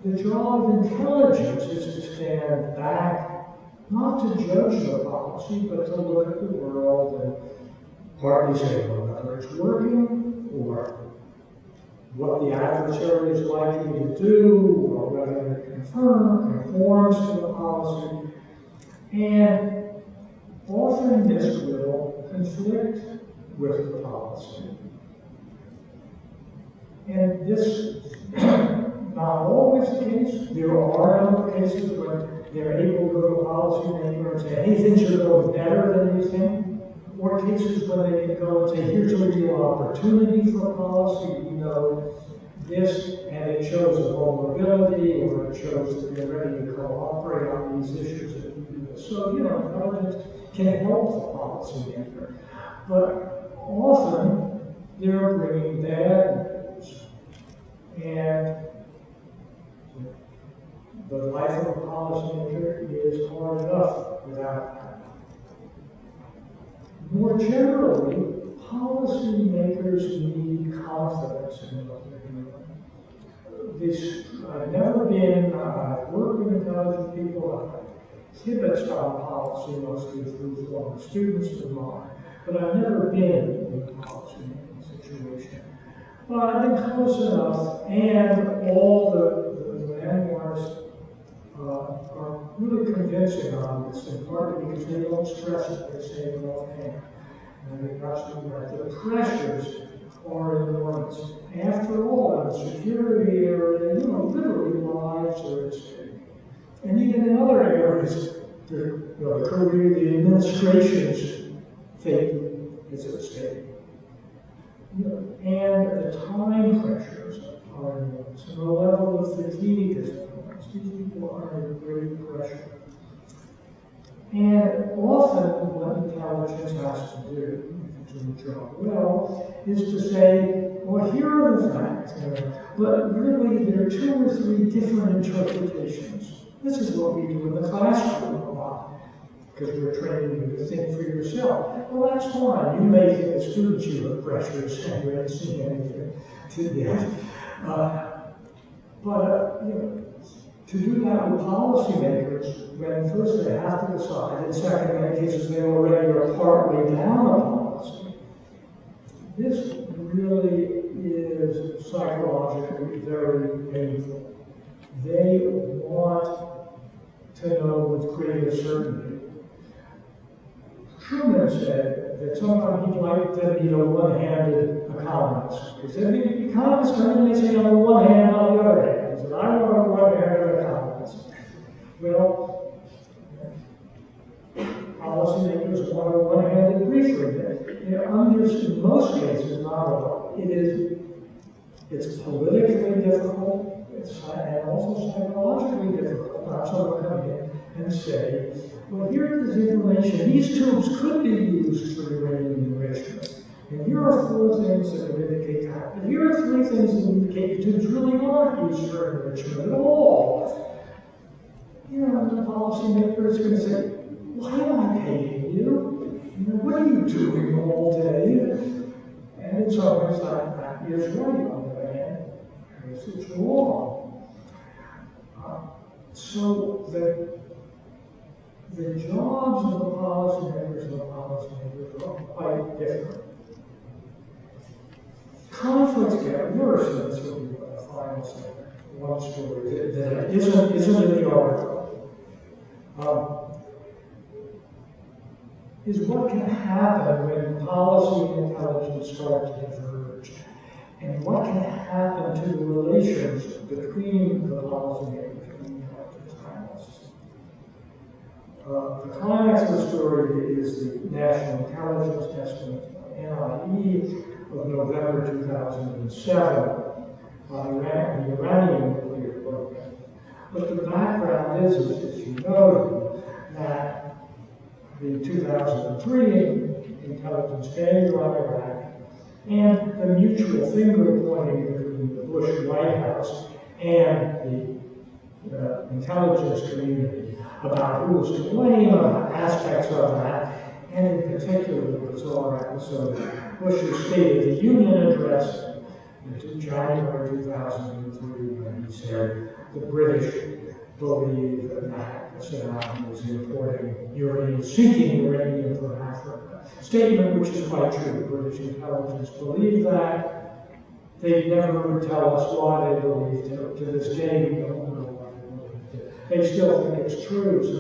[SPEAKER 4] The job of intelligence is to stand back, not to judge the policy, but to look at the world and partly say whether it's working, or what the adversary is likely to do, or whether it conforms to the policy. And often this will conflict with the policy. And this is not always the case. There are other cases where they're able to go to a policymaker and say, hey, things are going better than you think. Or cases when they can go and say, here's a real opportunity for policy, you know, this, and it shows a vulnerability, or it shows that they're ready to cooperate on these issues that we do this. So, you know, intelligence can help the policymaker. But often, they're bringing bad news. And the life of a policymaker is hard enough without that. More generally, policymakers need confidence in what they're doing. I've never been, I've worked with intelligent people, I've kibitzed on policy mostly through former students of mine, but I've never been in a policymaking situation. But I've been close enough, and all the memoirs are really convincing on this, in part because they don't stress it, they say it offhand. And they've got to right. The pressures are enormous. After all, in the security area, you know, literally lives are at stake. And even in other areas, the career, the administration's fate is at stake. You know, and the time pressures are enormous, and the level of fatigue is enormous. These people are under great pressure. And often what intelligence has to do, if you do the job well, is to say, well, here are the facts, but really there are 2 or 3 different interpretations. This is what we do in the classroom a lot, because we're training you to think for yourself. Well, that's fine. You may think as students you have pressures and you haven't seen anything to yet. You know, to do that with policymakers, when first they have to decide, and second, in many cases, they already are partway down a policy, this really is psychologically very painful. They want to know with greater certainty. Truman said that sometimes he'd like to be a one-handed economist. He said, the economists come in and they say on the one hand, on the other hand. He said, I want a one-handed economist. Well, policymakers want a one-handed briefing. In most cases, not all, it's politically difficult, and also psychologically difficult. Not someone come in and say, well, here is information. These tubes could be used for uranium enrichment. And here are 4 things that would indicate that. And here are 3 things that indicate the tubes really aren't used for enrichment at all. You know, the policymaker is going to say, why am I paying you? What are you doing all day? And in some ways, that is right on the other hand. It's wrong. So the jobs of the policymakers are quite different. Conflicts get worse, and this will be the final statement. One story that isn't in the article. Is what can happen when policy and intelligence start to diverge, and what can happen to the relations between the policymakers and the intelligence analysts. The climax of the story is the National Intelligence Estimate, NIE, of November 2007 on the Iranian nuclear program. But the background is, as you know, that in 2003, intelligence failure on Iraq, and the mutual finger pointing between the Bush White House and the intelligence community about who was to blame, aspects of that, and in particular the bizarre episode of Bush's State of the Union address in January 2003, when he said the British believe that Saddam was importing uranium, seeking uranium from Africa. Statement which is quite true. The British intelligence believe that. They never would tell us why they believed it. To this day, we don't know why they believed it. They still think it's true, so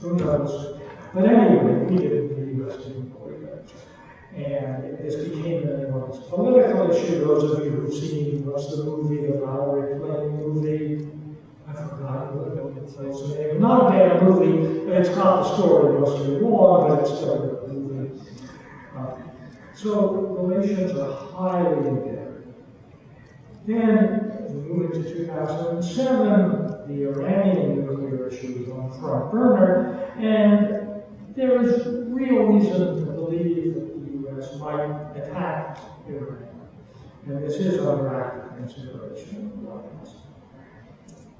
[SPEAKER 4] who knows? But anyway, we didn't, the U.S. didn't believe it. And this became an enormous political issue. Those of you who've seen, what's the movie, the Valerie Plame movie? I forgot what the name. Not a bad movie, and it's got the story mostly wrong, but it's still a good movie. So relations are highly embittered. Then we move into 2007, the Iranian nuclear issue is on the front burner, and there is real reason to believe that the U.S. might attack Iran. And this is under active consideration.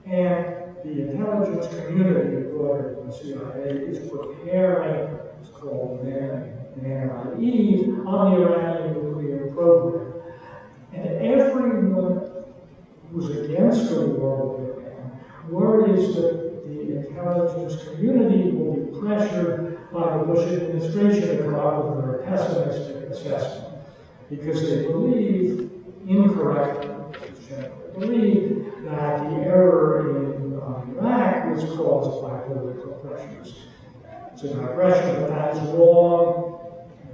[SPEAKER 4] And the intelligence community, broader than the CIA, is preparing what's called an NIE on the Iranian nuclear program. And everyone who's against the war with Iran, word is that the intelligence community will be pressured by the Bush administration to come up with a very pessimistic assessment, because they believe, incorrectly, believe that the error in Iraq was caused by political pressures. It's an aggression, but that is wrong.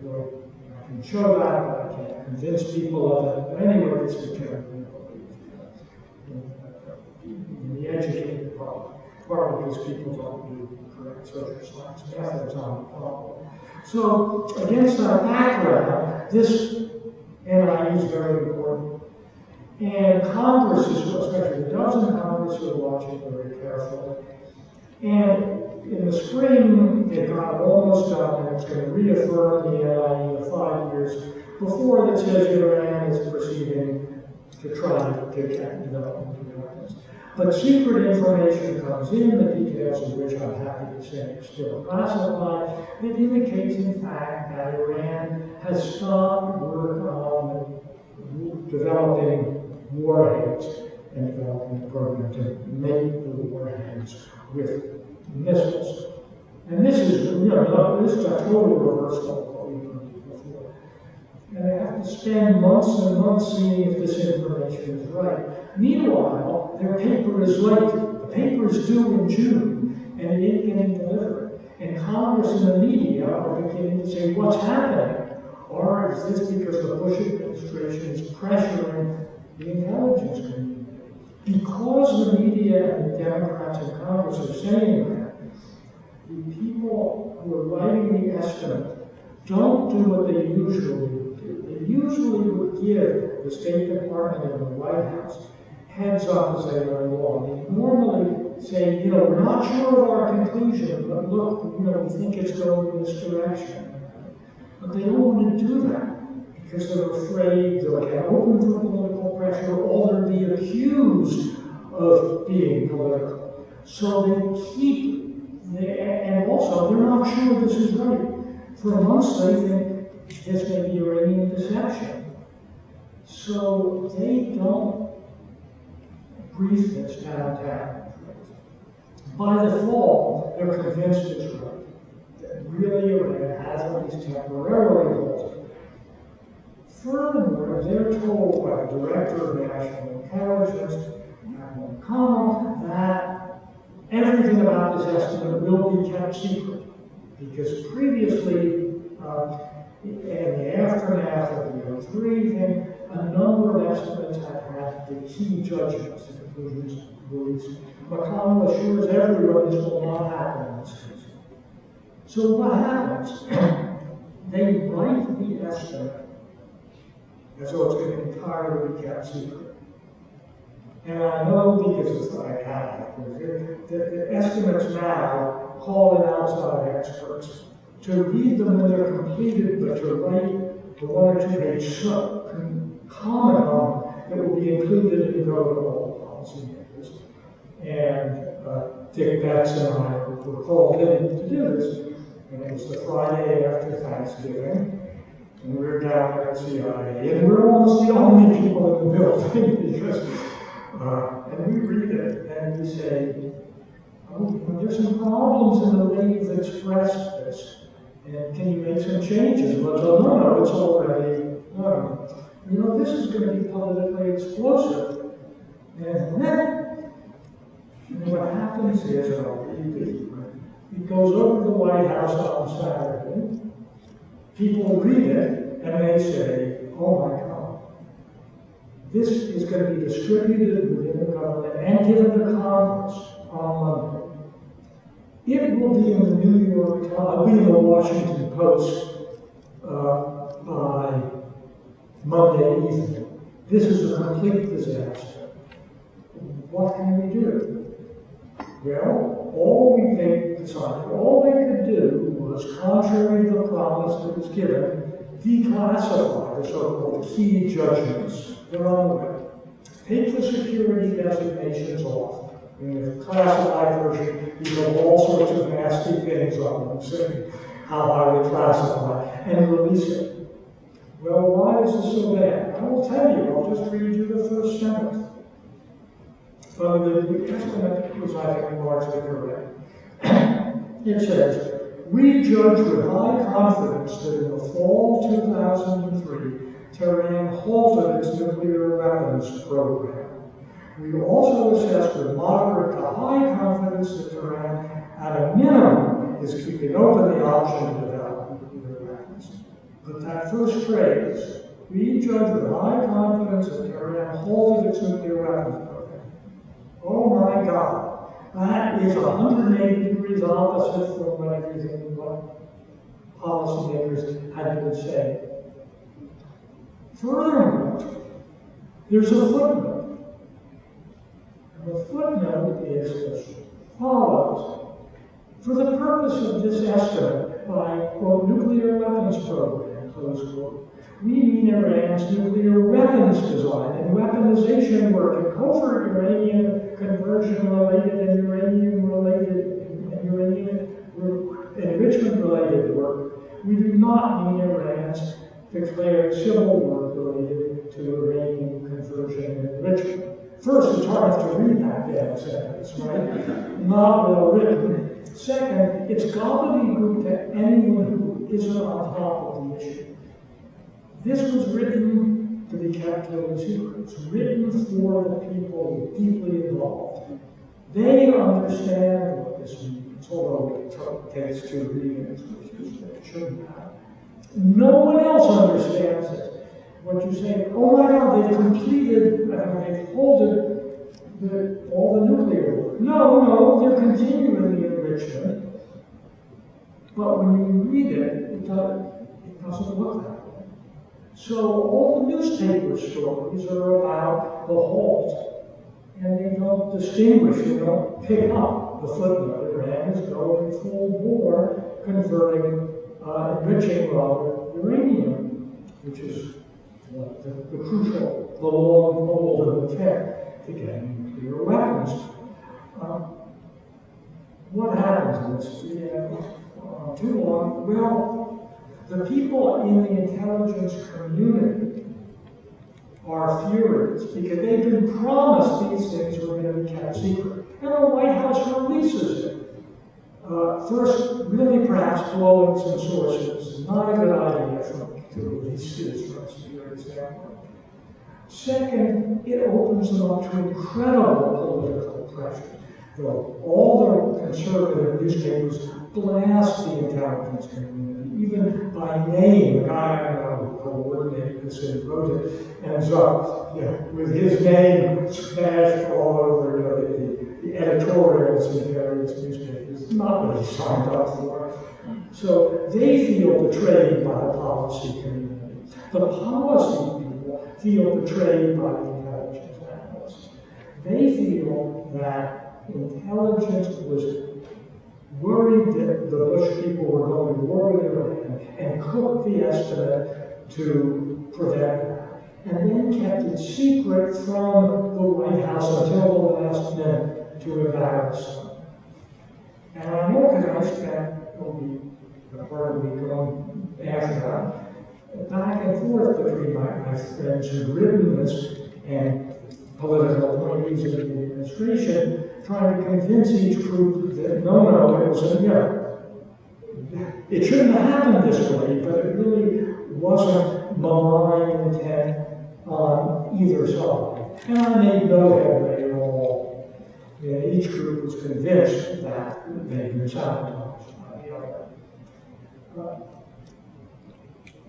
[SPEAKER 4] I can show that, but I can't convince people of it. But anyway, it's the general belief in the educated part, partly because people don't do correct social science methods on the problem. So, against that background, this NIE is very important. And Congress is, especially the dozen Congress, are watching very carefully. And in the spring, they got almost done, and it's going to reaffirm the NIE of 5 years before that says Iran is proceeding to try to get development weapons. But secret information comes in, the details of which I'm happy to say are still classified, that indicates, in fact, that Iran has stopped work on developing warheads and developing a program to make the warheads with missiles. And this is, this is a total reversal of what we've done before. And they have to spend months and months seeing if this information is right. Meanwhile, their paper is late. The paper is due in June, and it ain't getting delivered. And Congress and the media are beginning to say, what's happening? Or is this because the Bush administration is pressuring the intelligence community? Because the media and the Democrats in Congress are saying that, the people who are writing the estimate don't do what they usually would do. They usually would give the State Department and the White House heads up as they run along. They normally say, we're not sure of our conclusion, but look, we think it's going in this direction. But they don't want to do that because they're afraid they'll get open to political pressure or they'll be accused of being political. So they keep, and also they're not sure this is right. For months they think this may be Iranian deception. So they don't brief this downtown. By the fall, they're convinced it's right. That really Iran has at least temporarily altered. Furthermore, they're told by the Director of National Intelligence, Admiral McConnell, that everything about this estimate will be kept secret. Because previously, in the aftermath of the 03 thing, a number of estimates have had the key judgments, the conclusions released. McConnell assures everyone this will not happen in this case. So what happens? They write the estimate as though it's going to entirely be kept secret. And I know because it's like happening. The estimates now call in outside experts to read them when they're completed, but to write the 1 or 2 page comment on that will be included in the overall policymakers. And Dick Betts and I were called in to do this, and it was the Friday after Thanksgiving, and we were down at CIA, and we're almost the only people in the building because, and we read it and we say, oh, there's some problems in the way you've expressed this, and can you make some changes? Well, no, it's already, you know, this is going to be politically explosive. And then, what happens is, and I'll read it goes over to the White House on Saturday, people read it, and they say, oh my God, this is going to be distributed within the government and given to Congress on Monday. It will be in the New York Times, it'll be in the Washington Post by Monday evening. This is a complete disaster. What can we do? Well, all they could do was, contrary to the promise that was given, declassify the so-called key judgments. They're on the way. Take the security designations off. In the classified version, you have all sorts of nasty things on them, saying how highly classified, and release it. Well, why is this so bad? I will tell you, I'll just read you the first sentence. The estimate was, I think, largely correct. It says, we judge with high confidence that in the fall 2003, Tehran halted its nuclear weapons program. We also assess with moderate to high confidence that Tehran, at a minimum, is keeping open the option to develop nuclear weapons. But that first phrase, we judge with high confidence that Tehran halted its nuclear weapons program. Oh my God, that is 180 degrees opposite from everything what policymakers had been saying. Furthermore, there's a footnote. And the footnote is as follows. For the purpose of this estimate by, quote, nuclear weapons program, close quote, we mean Iran's nuclear weapons design and weaponization work and covert uranium conversion-related and uranium-related and uranium enrichment-related work. We do not mean Iran's declared civil work related to uranium conversion and enrichment. First, it's hard to read that damn sentence, right? Not well written. Second, it's gobbledygook to anyone who isn't on top of the issue. This was written to be kept totally secret. It's written for the people deeply involved. They understand what this means, although it takes 2 readings, which is what it shouldn't have. No one else understands it. What you say, oh my God, they've completed, they've halted all the nuclear work. No, they're continuing the enrichment. But when you read it, it doesn't look that way. So all the newspaper stories are about the halt, and they don't distinguish, they don't pick up the footnote. Iran is going full bore converting, enriching uranium, which is the crucial, the long pole in the tent to get nuclear weapons. What happens is, too long, well, the people in the intelligence community are furious because they've been promised these things were going to be kept secret. And the White House releases it. First, really perhaps blowing some sources. Not a good idea to release this from a security standpoint. Second, it opens them up to incredible political pressure. Though all the conservative newspapers blast the intelligence community, even by name. A guy I know who coordinated this and wrote it ends up with his name smashed all over the editorials in various newspapers. Not what he signed up for. So they feel betrayed by the policy community. The policy people feel betrayed by the intelligence analysts. They feel that intelligence was worried that the Bush people were going to war with Iran and cooked the estimate to prevent that, and then kept it secret from the White House until the last minute to embarrass them. And I know because I spent a part of the week going after that, back and forth between my friends who'd written this and political appointees of the administration, trying to convince each group that no, it was it shouldn't have happened this way, but it really wasn't malign intent on either side. And I made no headway at all. Each group was convinced that they'd been sabotaged by the other.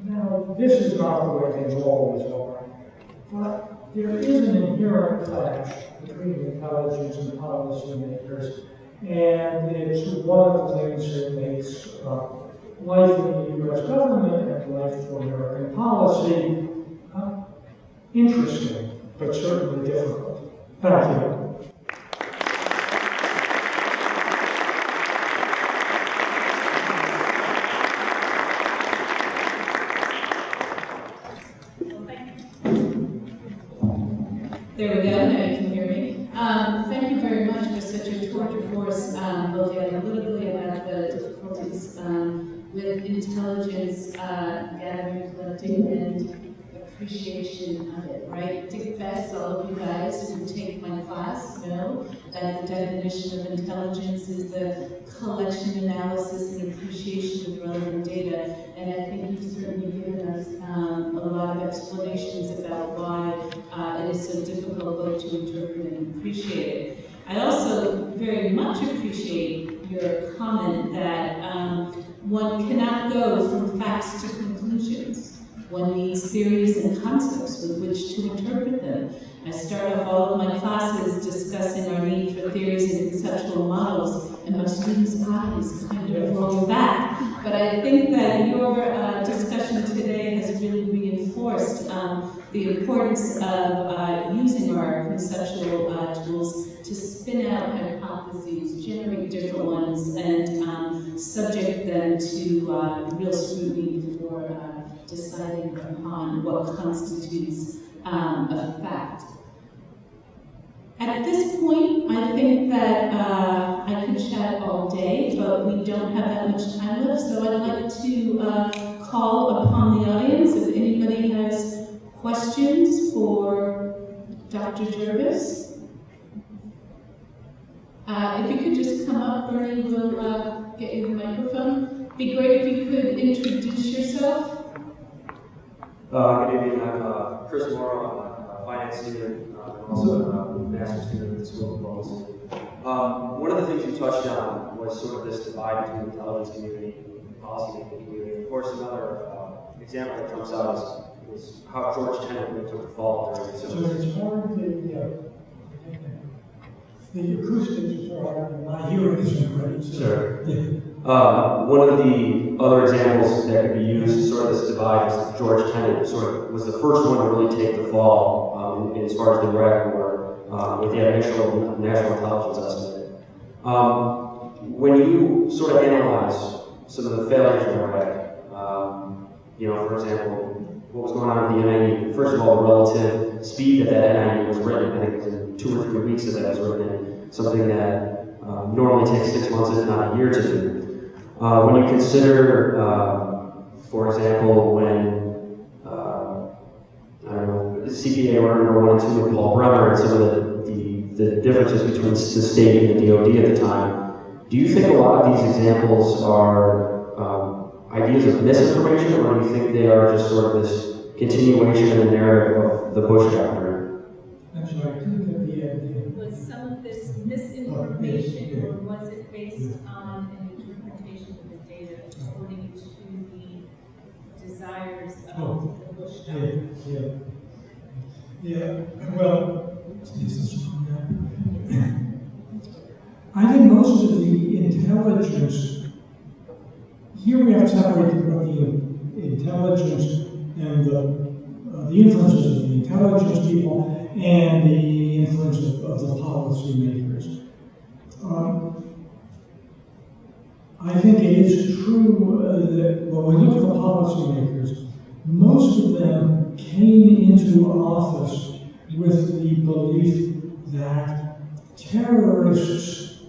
[SPEAKER 4] Now, this is not the way things always are, but there is an inherent clash between intelligence and policymakers, and it's one of the things that makes life in the U.S. government and life for American policy interesting, but certainly difficult. Thank you.
[SPEAKER 5] There we go, now you can hear me. Thank you very much for such a tour de force, both analytically about the difficulties with intelligence gathering, collecting, and appreciation of it, right? Dick Best, all of you guys who take my class know that the definition of intelligence is the collection, analysis, and appreciation of relevant data. And I think you've certainly given us a lot of explanations about why it is so difficult both to interpret and appreciate it. I also very much appreciate your comment that one cannot go from facts to conclusions. One needs theories and concepts with which to interpret them. I start off all of my classes discussing our need for theories and conceptual models, and my students' eyes kind of roll back. But I think that your discussion today has really reinforced the importance of using our conceptual tools to spin out hypotheses, generate different ones, and subject them to real scrutiny before deciding upon what constitutes a fact. At this point, I think that I could chat all day, but we don't have that much time left, so I'd like to call upon the audience if anybody has questions for Dr. Jervis. If you could just come up, Bernie, we'll get you the microphone. It'd be great if you could introduce yourself.
[SPEAKER 6] Good evening, I'm Chris Morrow. I'm a finance student and also a master's student at the School of Diplomacy. One of the things you touched on was sort of this divide between the intelligence community and the policymaking community. Of course, another example that jumps out is how George Tenet really took the fall during the
[SPEAKER 4] So
[SPEAKER 6] Civil War.
[SPEAKER 4] it's hard the acoustics are hard, my hearing isn't great. So.
[SPEAKER 6] Sure.
[SPEAKER 4] Yeah.
[SPEAKER 6] One of the other examples that could be used to sort of this divide is that George Tenet sort of was the first one to really take the fall as far as the Iraq War with the initial national intelligence estimate. When you sort of analyze some of the failures in Iraq, for example, what was going on with the NIE, first of all, the relative speed that NIE was written, I think it was in 2 or 3 weeks that was written, something that normally takes 6 months, if not a year to do. When you consider, for example, when CPA order number 1 and 2 with Paul Bremer and some of the differences between the state and the DoD at the time, do you think a lot of these examples are ideas of misinformation, or do you think they are just sort of this continuation of the narrative of the Bush doctrine?
[SPEAKER 4] I'm sorry, I couldn't get the end.
[SPEAKER 5] Was some of this misinformation, or was it based on an interpretation of the data according to the desires of the Bush doctrine?
[SPEAKER 4] Yeah. Well, I think most of the intelligence, here we have to separate the intelligence and the influences of the intelligence people and the influence of the policymakers. I think it is true that when we look at the policymakers, most of them came into office with the belief that terrorists,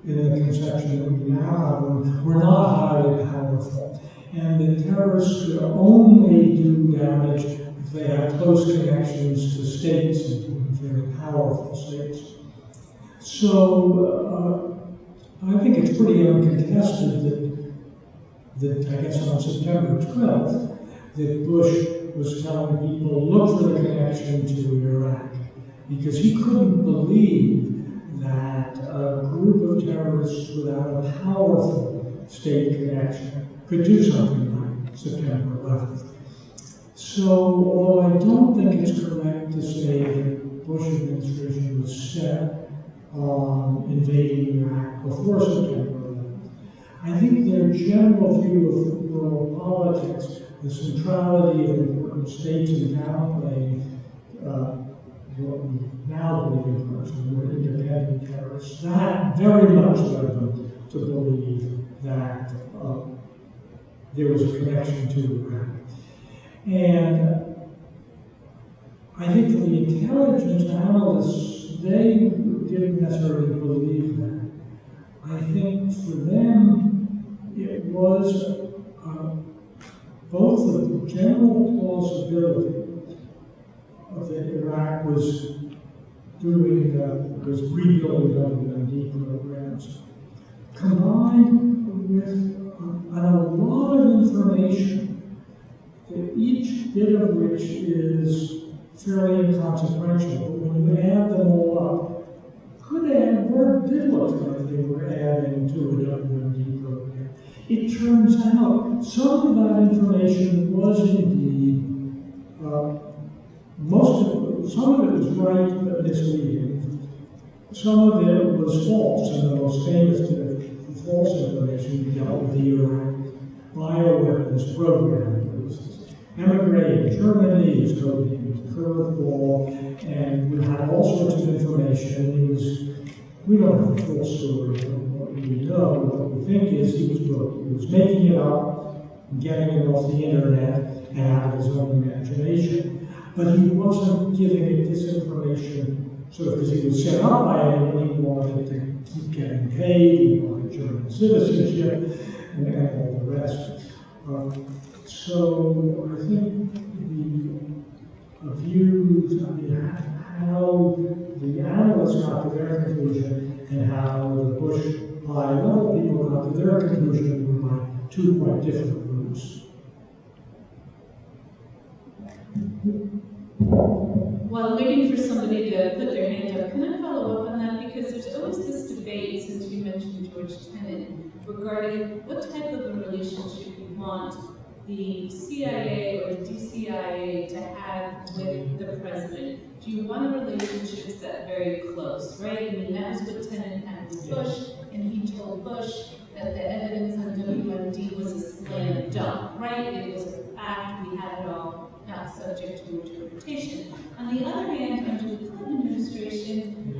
[SPEAKER 4] in the conception that we now have, were not highly powerful, and that terrorists could only do damage if they had close connections to states, and very powerful states. So I think it's pretty uncontested that I guess on September 12th, that Bush was telling people, look for the connection to Iraq, because he couldn't believe that a group of terrorists without a powerful state connection could do something like September 11th. So, although I don't think it's correct to say that the Bush administration was set on invading Iraq before September 11th, I think their general view of world politics, the centrality of important states and downplaying what we now believe in person were independent terrorists, that very much led them to believe that there was a connection to Iraq. And I think for the intelligence analysts, they didn't necessarily believe that. I think for them, it was both the general plausibility that Iraq was rebuilding WMD programs, combined with a lot of information, that each bit of which is fairly inconsequential, but when you add them all up, could add, or did look like they were adding to a WMD program. It turns out some of that information was indeed, some of it was right but misleading. Some of it was false, and the most famous bit of false information dealt with the Iraq bioweapons program. It was emigre in Germany, it was coded curveball, and we had all sorts of information. We don't have the full story of what we know. What we think is he was making it up, getting it off the internet, and out of his own imagination. But he wasn't giving it this information sort of because he was set up by anyone. He wanted to keep getting paid, he wanted German citizenship, and all the rest. So I think the views, how the analysts got to their conclusion and how the Bush high-level people got to their conclusion were by two quite different routes.
[SPEAKER 5] While waiting for somebody to put their hand up, can I follow up on that? Because there's always this debate, since you mentioned George Tenet, regarding what type of a relationship you want the CIA or the DCIA to have with the president. Do you want a relationship that's very close, right? I mean, that was what Tenet had with Bush, and he told Bush that the evidence on WMD was a slam dunk, right? It was a fact, we had it all, not subject to interpretation. On the other hand, under the Clinton administration,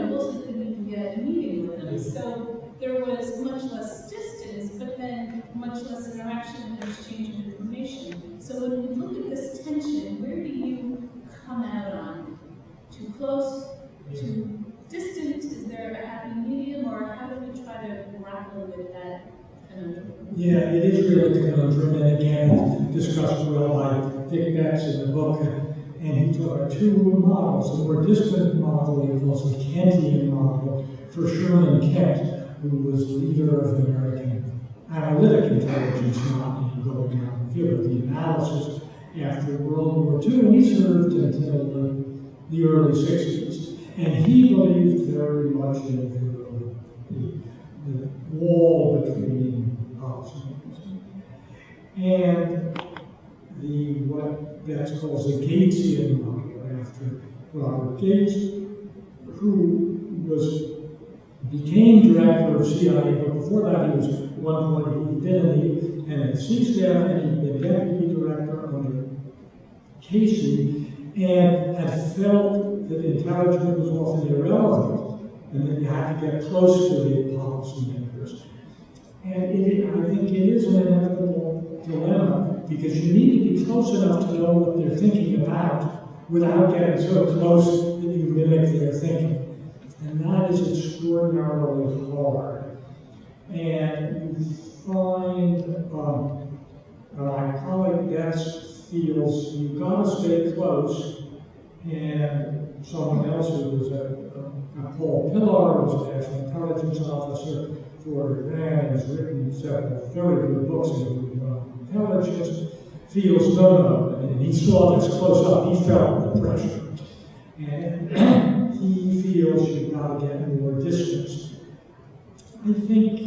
[SPEAKER 5] Wilson couldn't even get a meeting with them. So there was much less distance, but then much less interaction and exchange of information. So when we look at this tension, where do you come out on? Too close? Too distant? Is there a happy medium? Or how do we try to grapple with that conundrum?
[SPEAKER 4] Yeah, it is really a conundrum, and again, discussed well by Dick Betts in the book, and he took two models. The more distant model he calls the Kentian model for Sherman Kent, who was the leader of American analytic intelligence, not going out in the field, but the analysis after World War II, and he served until the early 60s. And he believed very much in the wall between policymakers. And what Betts calls the Gatesian model, after Robert Gates, who became director of CIA, but before that he was at one point he'd been in the NSC staff and he'd been deputy director under Casey, and had felt that intelligence was often irrelevant and that you had to get close to the policymakers. And I think it is an inevitable dilemma, because you need to be close enough to know what they're thinking about without getting so close that you mimic their thinking. And that is extraordinarily hard. And you find, my colleague Des feels you've got to stay close, and someone else who was Paul Pillar, who's a national intelligence officer for Iran, has written several very good books on intelligence, feels no, and he saw this close up, he felt the pressure. And he feels you've got to get more distance. I think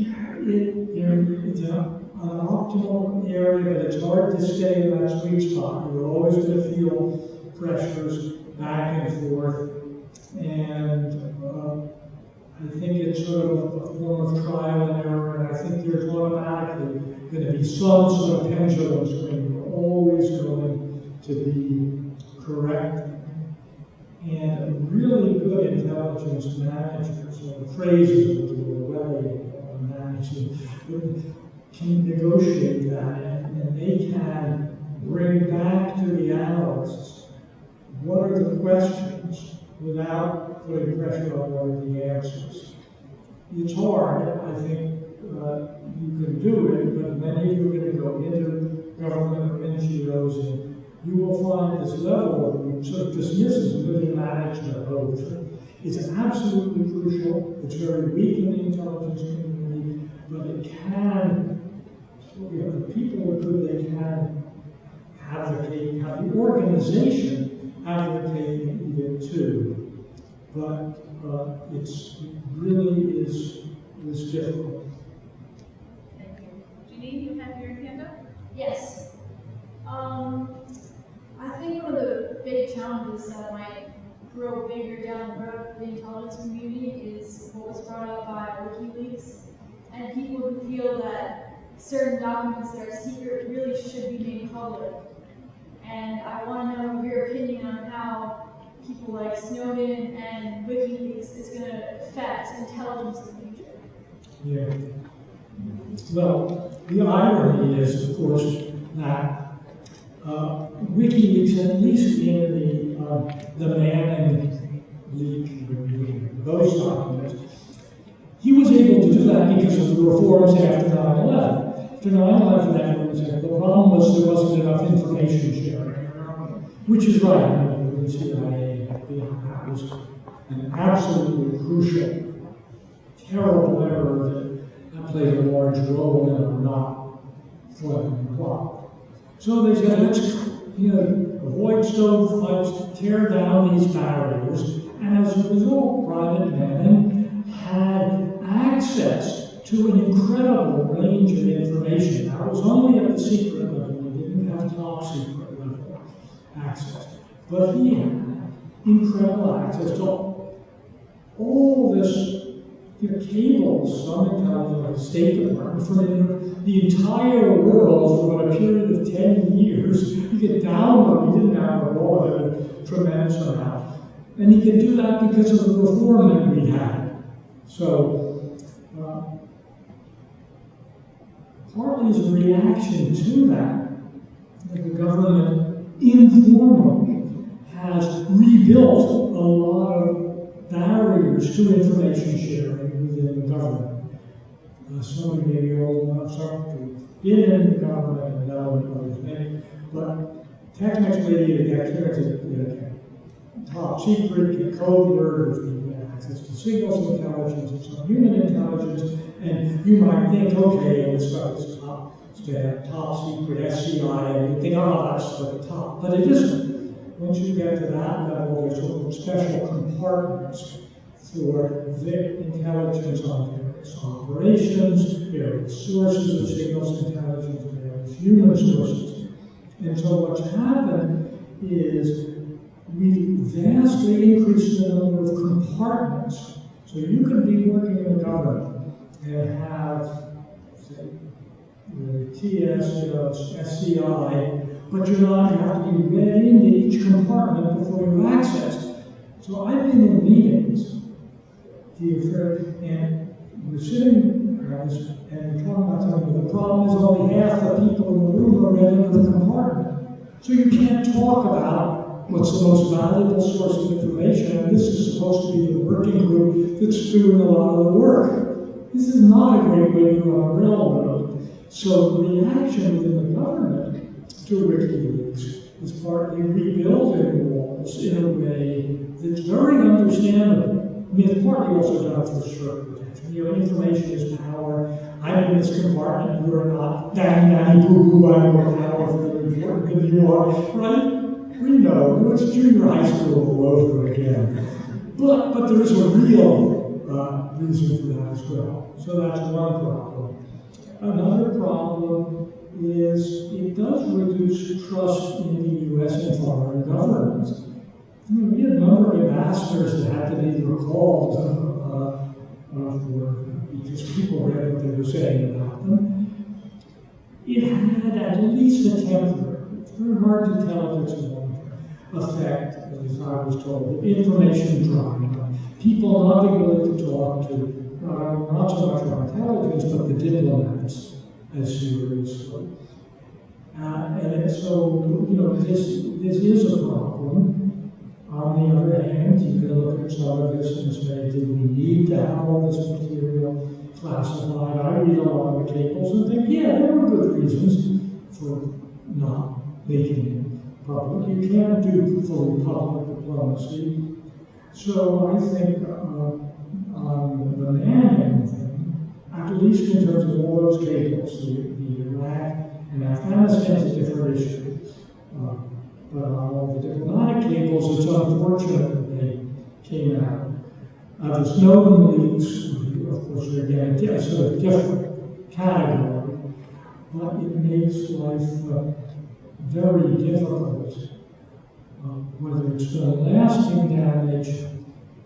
[SPEAKER 4] it's an optimal area, but it's hard to stay in that sweet spot. You're always going to feel pressures back and forth, and I think it's sort of a form of trial and error, and I think there's automatically going to be some sort of pendulum swing. You're always going to be correct. And really good intelligence managers, or the phrases of the Orwellian managers, can negotiate that, and they can bring back to the analysts what are the questions without putting pressure on what are the answers. It's hard, I think you can do it, but many of you are going to go into government or NGOs, and you will find this level of sort of dismissive living management approach. It's absolutely crucial. It's very weak in the intelligence community, but it can, the people are good, they can advocate, have the organization advocating it too. But it really is difficult.
[SPEAKER 7] Thank you. Janine, you have your hand up?
[SPEAKER 8] Yes. I think one of the big challenges that might grow bigger down the road for the intelligence community is what was brought up by WikiLeaks, and people who feel that certain documents that are secret really should be made public. And I want to know your opinion on how people like Snowden and WikiLeaks is going to affect intelligence in the future.
[SPEAKER 4] Yeah. Well, the irony is, of course, that WikiLeaks, at least in the Manning leak, those documents, he was able to do that because of the reforms after 9/11. After 9/11, everyone said the problem was there wasn't enough information sharing, which is right. I mean, the CIA, that was an absolutely crucial, terrible error that played a large role in our not flooding the plot. So they said, let's avoid stovefights, tear down these barriers, and as a result, Private Manning had access to an incredible range of information. Now, it was only at the secret level, we didn't have top secret level access, but he had incredible access to all this cables, some intelligence, State Department, from the entire world for a period of 10 years. You could download, he didn't download all of it, a tremendous amount. And he could do that because of the reform that we had. So, partly as a reaction to that, the government informally has rebuilt a lot of barriers to information sharing within the government. Some of you may be old enough, some who've been in the government and know others may, but technically you get top secret, get code words, you get access to signals intelligence and some human intelligence, and you might think, okay, it's got this top secret SCI, and you think, oh, that's the top, but it isn't. Once you get to that level, there's sort of special compartments for the intelligence on various operations, various sources of signals intelligence, various human sources. And so what's happened is we vastly increased the number of compartments. So you can be working in the government and have, say, the TS, SCI, but you have to be read into each compartment before you access it. So I've been in meetings, and we're sitting backgrounds, and we're talking about something, but the problem is only half the people in the room are ready for the compartment. So you can't talk about what's the most valuable source of information, and this is supposed to be the working group that's doing a lot of the work. This is not a great way to run a railroad. So the reaction within the government to WikiLeaks is partly rebuilding the walls in a way that's very understandable. I mean, it's partly also done for sure protection. You know, information is power. I'm in this compartment, you're not. Nanny boo-boo, I'm more powerful and important than you are, right? We know, it's junior high school all over again. But there's a real reason for that as well. So that's one problem. Another problem is it does reduce trust in the U.S. and foreign governments. I mean, we had a number of ambassadors that had to be recalled because people read what they were saying about them. It had at least a temporary, it's very hard to tell if it's a long-term effect, as I was told, of information drying up. People not being willing to talk to, not so much our intelligence, but the diplomats as seriously. And so, you know, this is a problem. On the other hand, you can look at some of this and say, do we need to have all this material classified? I read a lot of the cables and think, yeah, there were good reasons for not making it public. You can't do fully public diplomacy. So I think on the Manning thing, at least in terms of all those cables, the Iraq and Afghanistan is a different issue. But on all the diplomatic cables, it's unfortunate that they came out. The Snowden leaks, of course, are again a sort of different category, but it makes life very difficult. Whether it's done lasting damage,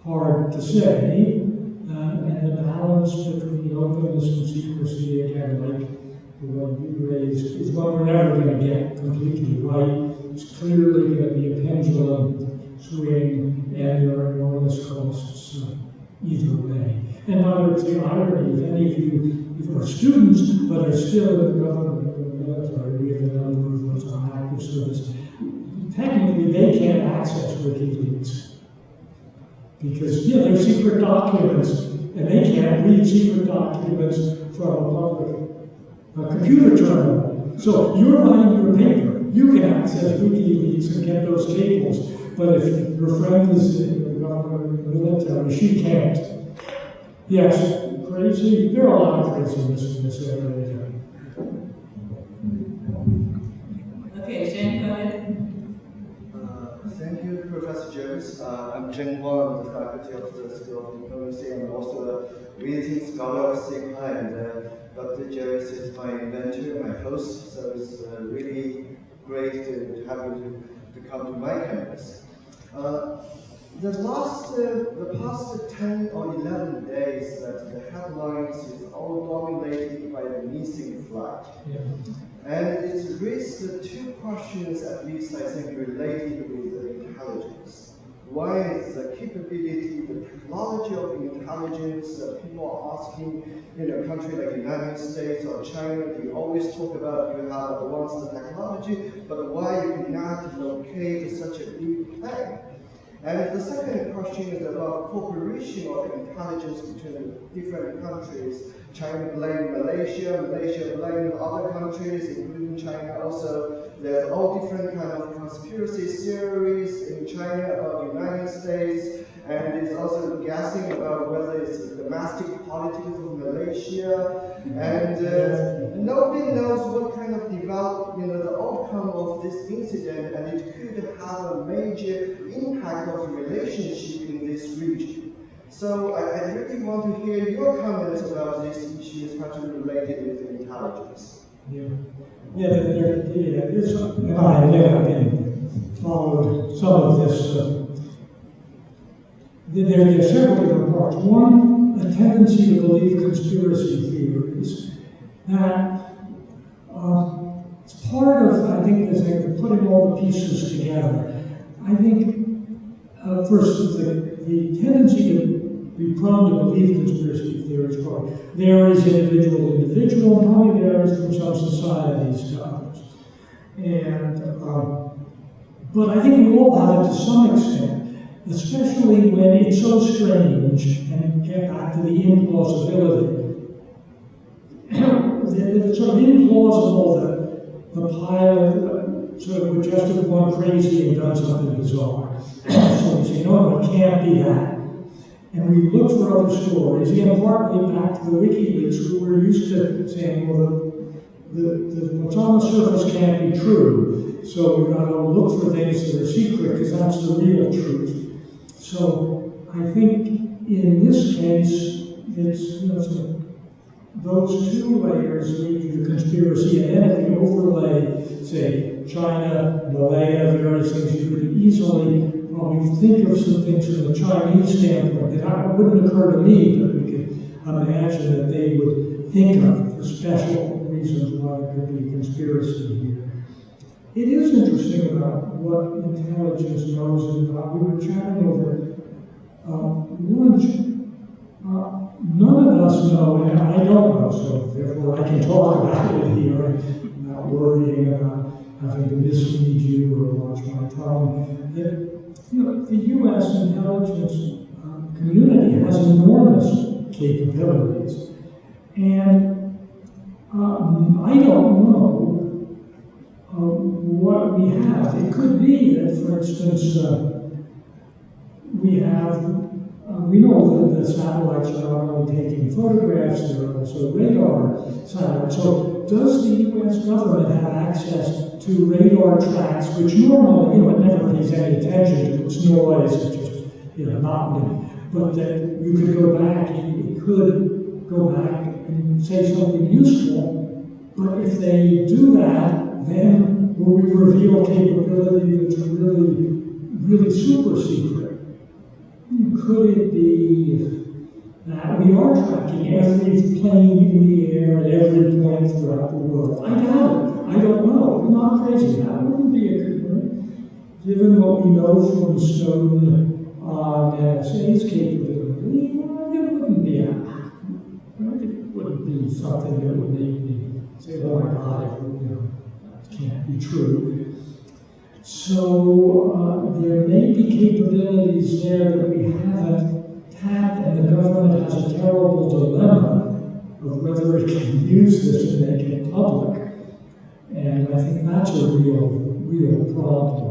[SPEAKER 4] hard to say, and the balance between openness and secrecy, again, like the one you raised, is one we're never going to get completely right. It's clearly going to be a pendulum swing, and there are enormous costs either way. And I would say, irony, if any of you are students but are still in the government or the military, we have a number of those on active service, technically they can't access WikiLeaks. Because, yeah, they're secret documents, and they can't read secret documents from a public computer terminal. So you're writing your paper. You can access WikiLeaks and get those cables, but if your friend is in the government or the military, she can't. Yes, crazy. There are a lot of craziness in this area.
[SPEAKER 5] Okay, Jen, go ahead.
[SPEAKER 9] Thank you, Professor Jervis. I'm Jen Wang, the faculty of the School of Diplomacy and also a visiting scholar of SIGPA, and Dr. Jervis is my mentor, my host, so it's really great to have you to come to my campus. The past 10 or 11 days, the headlines is all dominated by the missing flight.
[SPEAKER 4] Yeah.
[SPEAKER 9] And it's raised two questions, at least I think, related with the intelligence. One is the capability, the technology of intelligence. People are asking, in a country like the United States or China, you always talk about you have advanced technology, but why you cannot locate such a big plane? And the second question is about cooperation of intelligence between different countries. China blames Malaysia, Malaysia blames other countries, including China also. There's all different kind of conspiracy theories in China about the United States, and it's also guessing about whether it's the domestic politics of Malaysia, and nobody knows what kind of the outcome of this incident, and it could have a major impact on the relationship in this region. So I really want to hear your comments about this issue, especially related with intelligence.
[SPEAKER 4] Yeah, there's something, I've followed some of this. There are several different parts. One, a tendency to believe conspiracy theories. That it's part of, I think, as they're putting all the pieces together. I think, first, the tendency to be prone to believe conspiracy theories. Probably varies individual to individual, and probably varies from some societies to others. And but I think we all have it to some extent, especially when it's so strange, and get back to the implausibility. It's sort of implausible that the pilot sort of would just have gone crazy and done something bizarre. So we say, no, it can't be that. And we look for other stories, again, partly back to the WikiLeaks, who were used to saying, well, what's on the surface can't be true, so we've got to look for things that are secret, because that's the real truth. So I think in this case, it's, so those two layers lead to the conspiracy, and then if we overlay, say, China, Malaya, various things, you could easily probably think of some things from the Chinese standpoint that wouldn't occur to me, but we could imagine that they would think of for special reasons why there could be a conspiracy here. It is interesting about what intelligence knows and about. We were chatting over lunch. None of us know, and I don't know, so therefore I can talk about it here without worrying about having to mislead you or watch my tongue. That, the U.S. intelligence community has enormous capabilities, and I don't know what we have. It could be that, for instance, we know that the satellites are not only taking photographs, they're also radar satellites. So does the U.S. government have access to radar tracks, which normally, it never pays any attention to its noise, it's just, mountain, but that you could go back and it could go back and say something useful, but if they do that, then will we reveal capability that's really, really super secret? Could it be that we are tracking every plane in the air at every point throughout the world? I doubt it. I don't know. I'm not crazy. That wouldn't be a good one. Given what we know from Snowden on NSA's capability, it wouldn't be it wouldn't be something that would make me say, oh my God, that can't be true. So there may be capabilities there that we haven't tapped, and the government has a terrible dilemma of whether it can use this to make it public. And I think that's a real problem.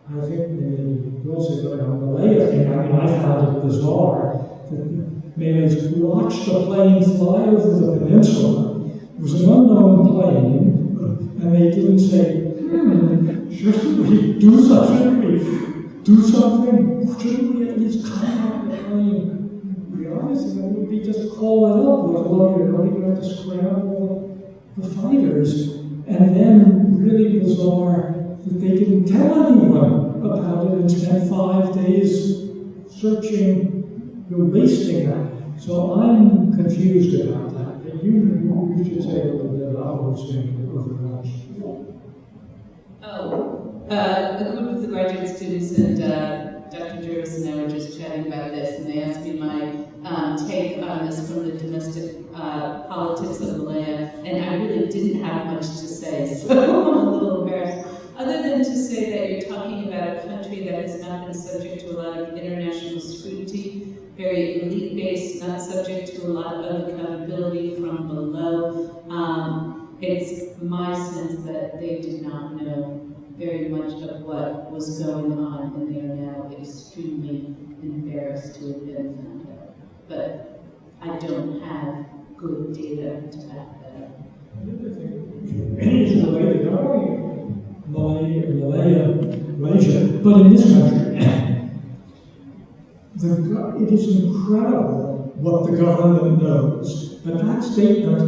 [SPEAKER 4] I think maybe also the Malaya thing, I found it bizarre that Malays watched a plane fly over the peninsula. It was an unknown plane, and they didn't say, shouldn't we do something? Shouldn't we at least contact the plane? To be honest, it would be just call it up, let alone you don't even have to scramble the fighters. And then, really bizarre, that they didn't tell anyone about it and spent 5 days searching, wasting that. So I'm confused about that. But you should say a little bit about what's going on.
[SPEAKER 5] A group of the graduate students and Dr. Jervis and I were just chatting about this, and they asked me my take on this from the domestic politics of Malaya, and I really didn't have much to say, so I'm a little embarrassed. Other than to say that you're talking about a country that has not been subject to a lot of international scrutiny, very elite-based, not subject to a lot of accountability from below. It's my sense that they did not know very much of what was going on, and they are now extremely embarrassed to have been found out. But I don't have good data to back that up.
[SPEAKER 4] The other thing is related not only Malaysia, but in this country. It is incredible what the government knows, but that statement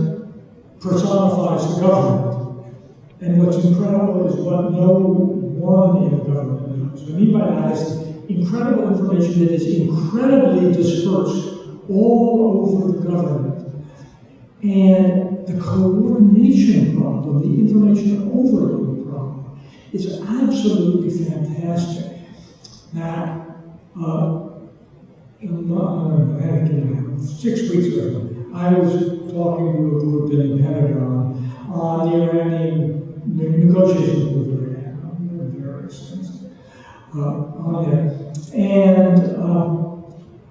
[SPEAKER 4] personifies the government. And what's incredible is what no one in the government knows. What I mean by that is incredible information that is incredibly dispersed all over the government. And the coordination problem, the information overload problem, is absolutely fantastic. That 6 weeks ago, I was talking to a group in the Pentagon on the Iranian negotiations with Iran on various things on it. And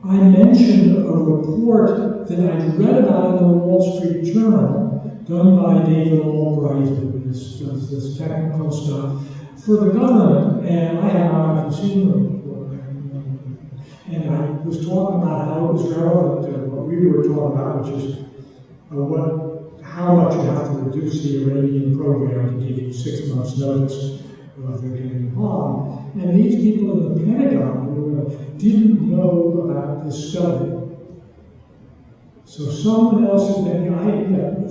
[SPEAKER 4] I mentioned a report that I read about in the Wall Street Journal, done by David Albright, who does this technical stuff, for the government, and I have not actually seen the report. And I was talking about how it was relevant to what we were talking about, which is how much you have to reduce the Iranian program to give you 6 months' notice of their getting bombed. And these people in the Pentagon didn't know about this study. So someone else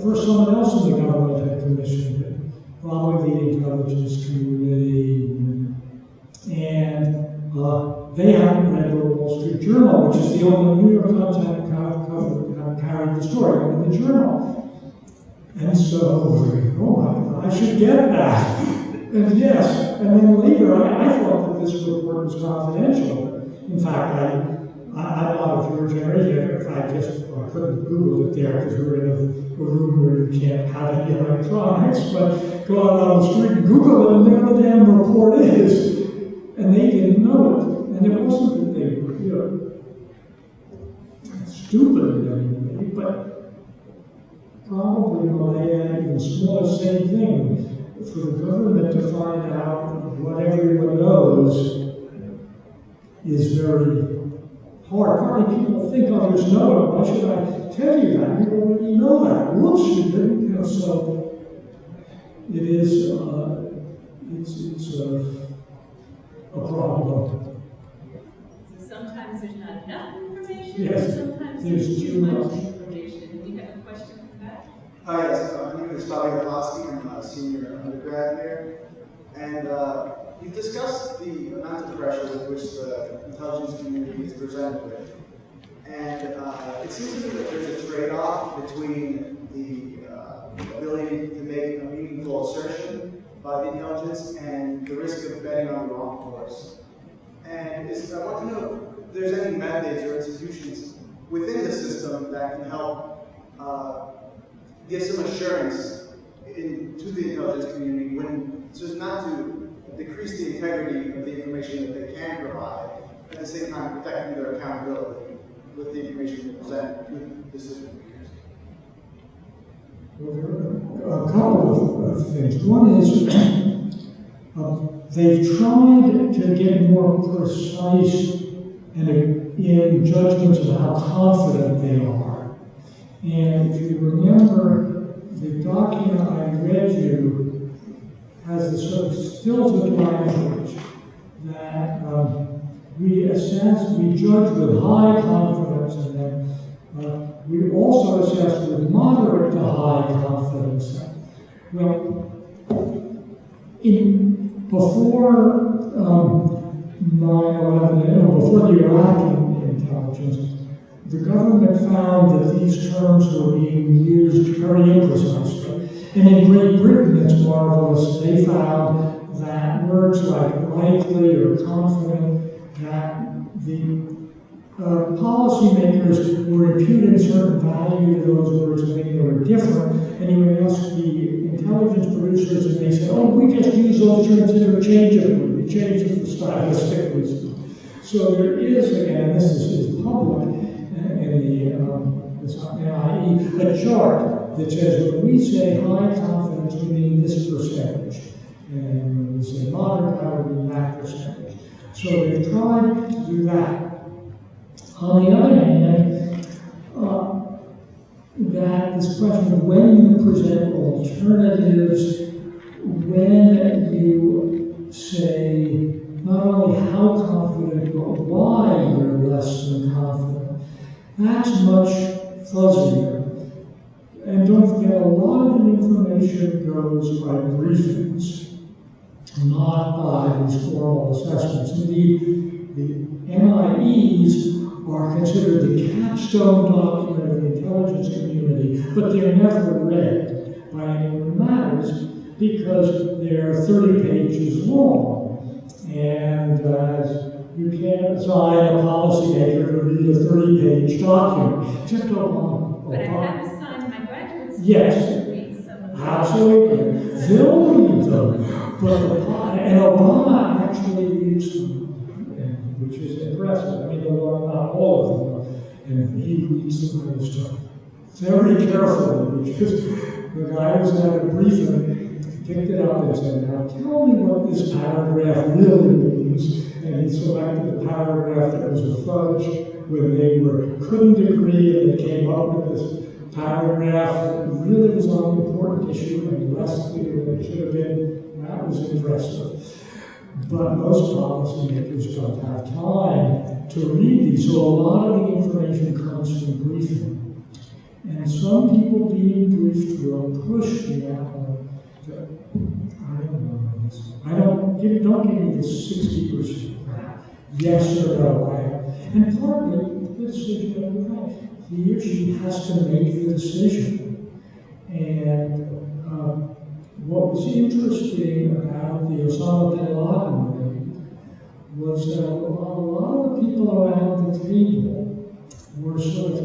[SPEAKER 4] first someone else in the government had commissioned it, probably the intelligence community, and they hadn't read the Wall Street Journal, which is the only New York content carried the story in the journal. And so, oh my God, I should get that. And yes, and then later I thought that this report was confidential. In fact, I'm not a George area. I couldn't Google it there because we're in a room where you can't have any electronics, but go out on the street and Google it, and there the damn report is. And they didn't know it. And it wasn't that they were stupid in any way, but probably my even smaller same thing. For the government to find out what everyone knows is very hard. Partly people think others know it. Why should I tell you that? You already know that. Whoops, you didn't. So it is. It's a problem.
[SPEAKER 7] So sometimes there's not enough information.
[SPEAKER 4] Yes.
[SPEAKER 7] Sometimes
[SPEAKER 4] There's
[SPEAKER 7] too
[SPEAKER 4] too
[SPEAKER 7] much
[SPEAKER 4] much.
[SPEAKER 7] information. Do you have a question for that?
[SPEAKER 10] Hi, yes, my name is Bobby Goloski. I'm a senior undergrad here. And you discussed the amount of pressure with which the intelligence community is presented with. And it seems to me that there's a trade-off between the ability to make a meaningful assertion by the intelligence and the risk of betting on the wrong course. And I want to know if there's any methods or institutions within the system that can help give some assurance to the intelligence community so as not to decrease the integrity of the information that they can provide, at the same time protecting their accountability with the information they present with the system.
[SPEAKER 4] Well, there are a couple of things. One is they've tried to get more precise in judgments of how confident they are. And if you remember, the document I read you has the sort of stilted language that we judge with high confidence, and then we also assess with moderate to high confidence. Well, before 9/11, before the Iraqi intelligence, the government found that these terms were being used very imprecisely. And in Great Britain, it's marvelous, they found that words like likely or confident, that the policymakers were imputing certain value to those words and they were different. And you would ask the intelligence producers and they said, oh, we just use those terms interchangeably. We change them for stylistic reasons. So there is, again, this is public, in the NIE, a chart that says when we say high confidence, we mean this percentage. And when we say moderate, that would mean that percentage. So they've tried to do that. On the other hand, that this question of when you present alternatives, when you say not only how confident, but why you're less than confident, that's much fuzzier. And don't forget, a lot of the information goes by briefings, not by these formal assessments. Indeed, the NIEs are considered the capstone document of the intelligence community, but they're never read by anyone who matters because they're 30 pages long. And as You can't assign a policymaker to read a 30-page document. Just Obama.
[SPEAKER 7] But I have assigned my graduate students
[SPEAKER 4] Yes.
[SPEAKER 7] to read some of them.
[SPEAKER 4] Absolutely. They'll read them. And Obama actually reads them, which is impressive. I mean, not all of them. And he reads them kind of stuff very carefully, because the guy was at a briefing, picked it up and said, now tell me what this paragraph really means. And he selected the paragraph that was a fudge when they couldn't agree, and they came up with this paragraph that really was on an important issue and less clear than it should have been. That was impressive. But most policymakers don't have time to read these, so a lot of the information comes from briefing. And some people being briefed will push the outline to, I don't give me the 60%. Yes or no. And partly, the decision of the guy, he or she has to make the decision. And what was interesting about the Osama bin Laden raid was that a lot of the people around the table were sort of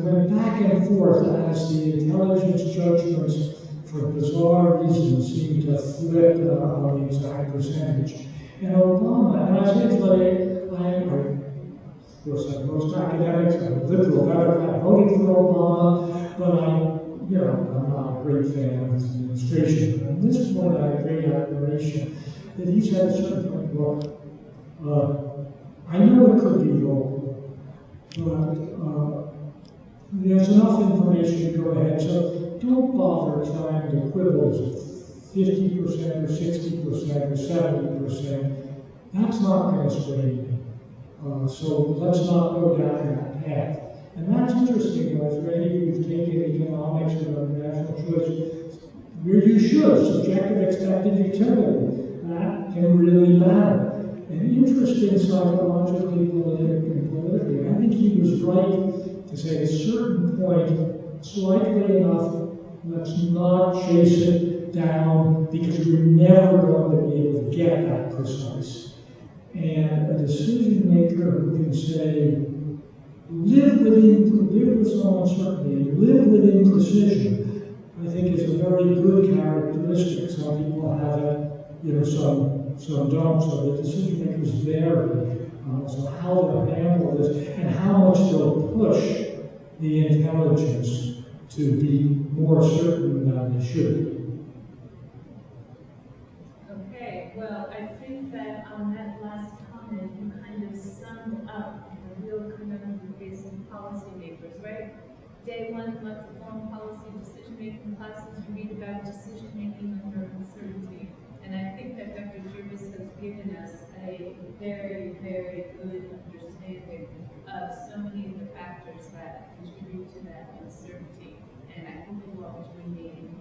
[SPEAKER 4] went back and forth as the intelligence judgments, for bizarre reasons, seemed to flip on the exact percentage. And Obama, and I think of course, like most academics, I'm a liberal Democrat, voted for Obama, but I'm not a great fan of his administration. And at this point, I have great admiration that he's had a certain point, look, I know it could be wrong, but there's enough information to go ahead, so don't bother trying to quibble 50% or 60% or 70%. That's not going to sway me. So let's not go down that path. And that's interesting, though, for any of you who've taken economics or national choice, where you should, subjective expected utility. That can really matter. And interesting psychologically, politically, I think he was right to say at a certain point, slightly enough, let's not chase it down because we're never going to be able to get that precise. And a decision maker who can say, live with some uncertainty, live within precision, I think is a very good characteristic. Some people have it, some don't. So the decision makers vary. So how they'll handle this and how much they'll push the intelligence to be more certain than they should.
[SPEAKER 7] Okay, well, I think that on that last comment, you kind of summed up the real conundrum facing policymakers, right? Day one, let's form policy decision-making classes, you read about decision-making under uncertainty. And I think that Dr. Jervis has given us a very, very good understanding of so many of the factors that contribute to that uncertainty. And I think what was remaining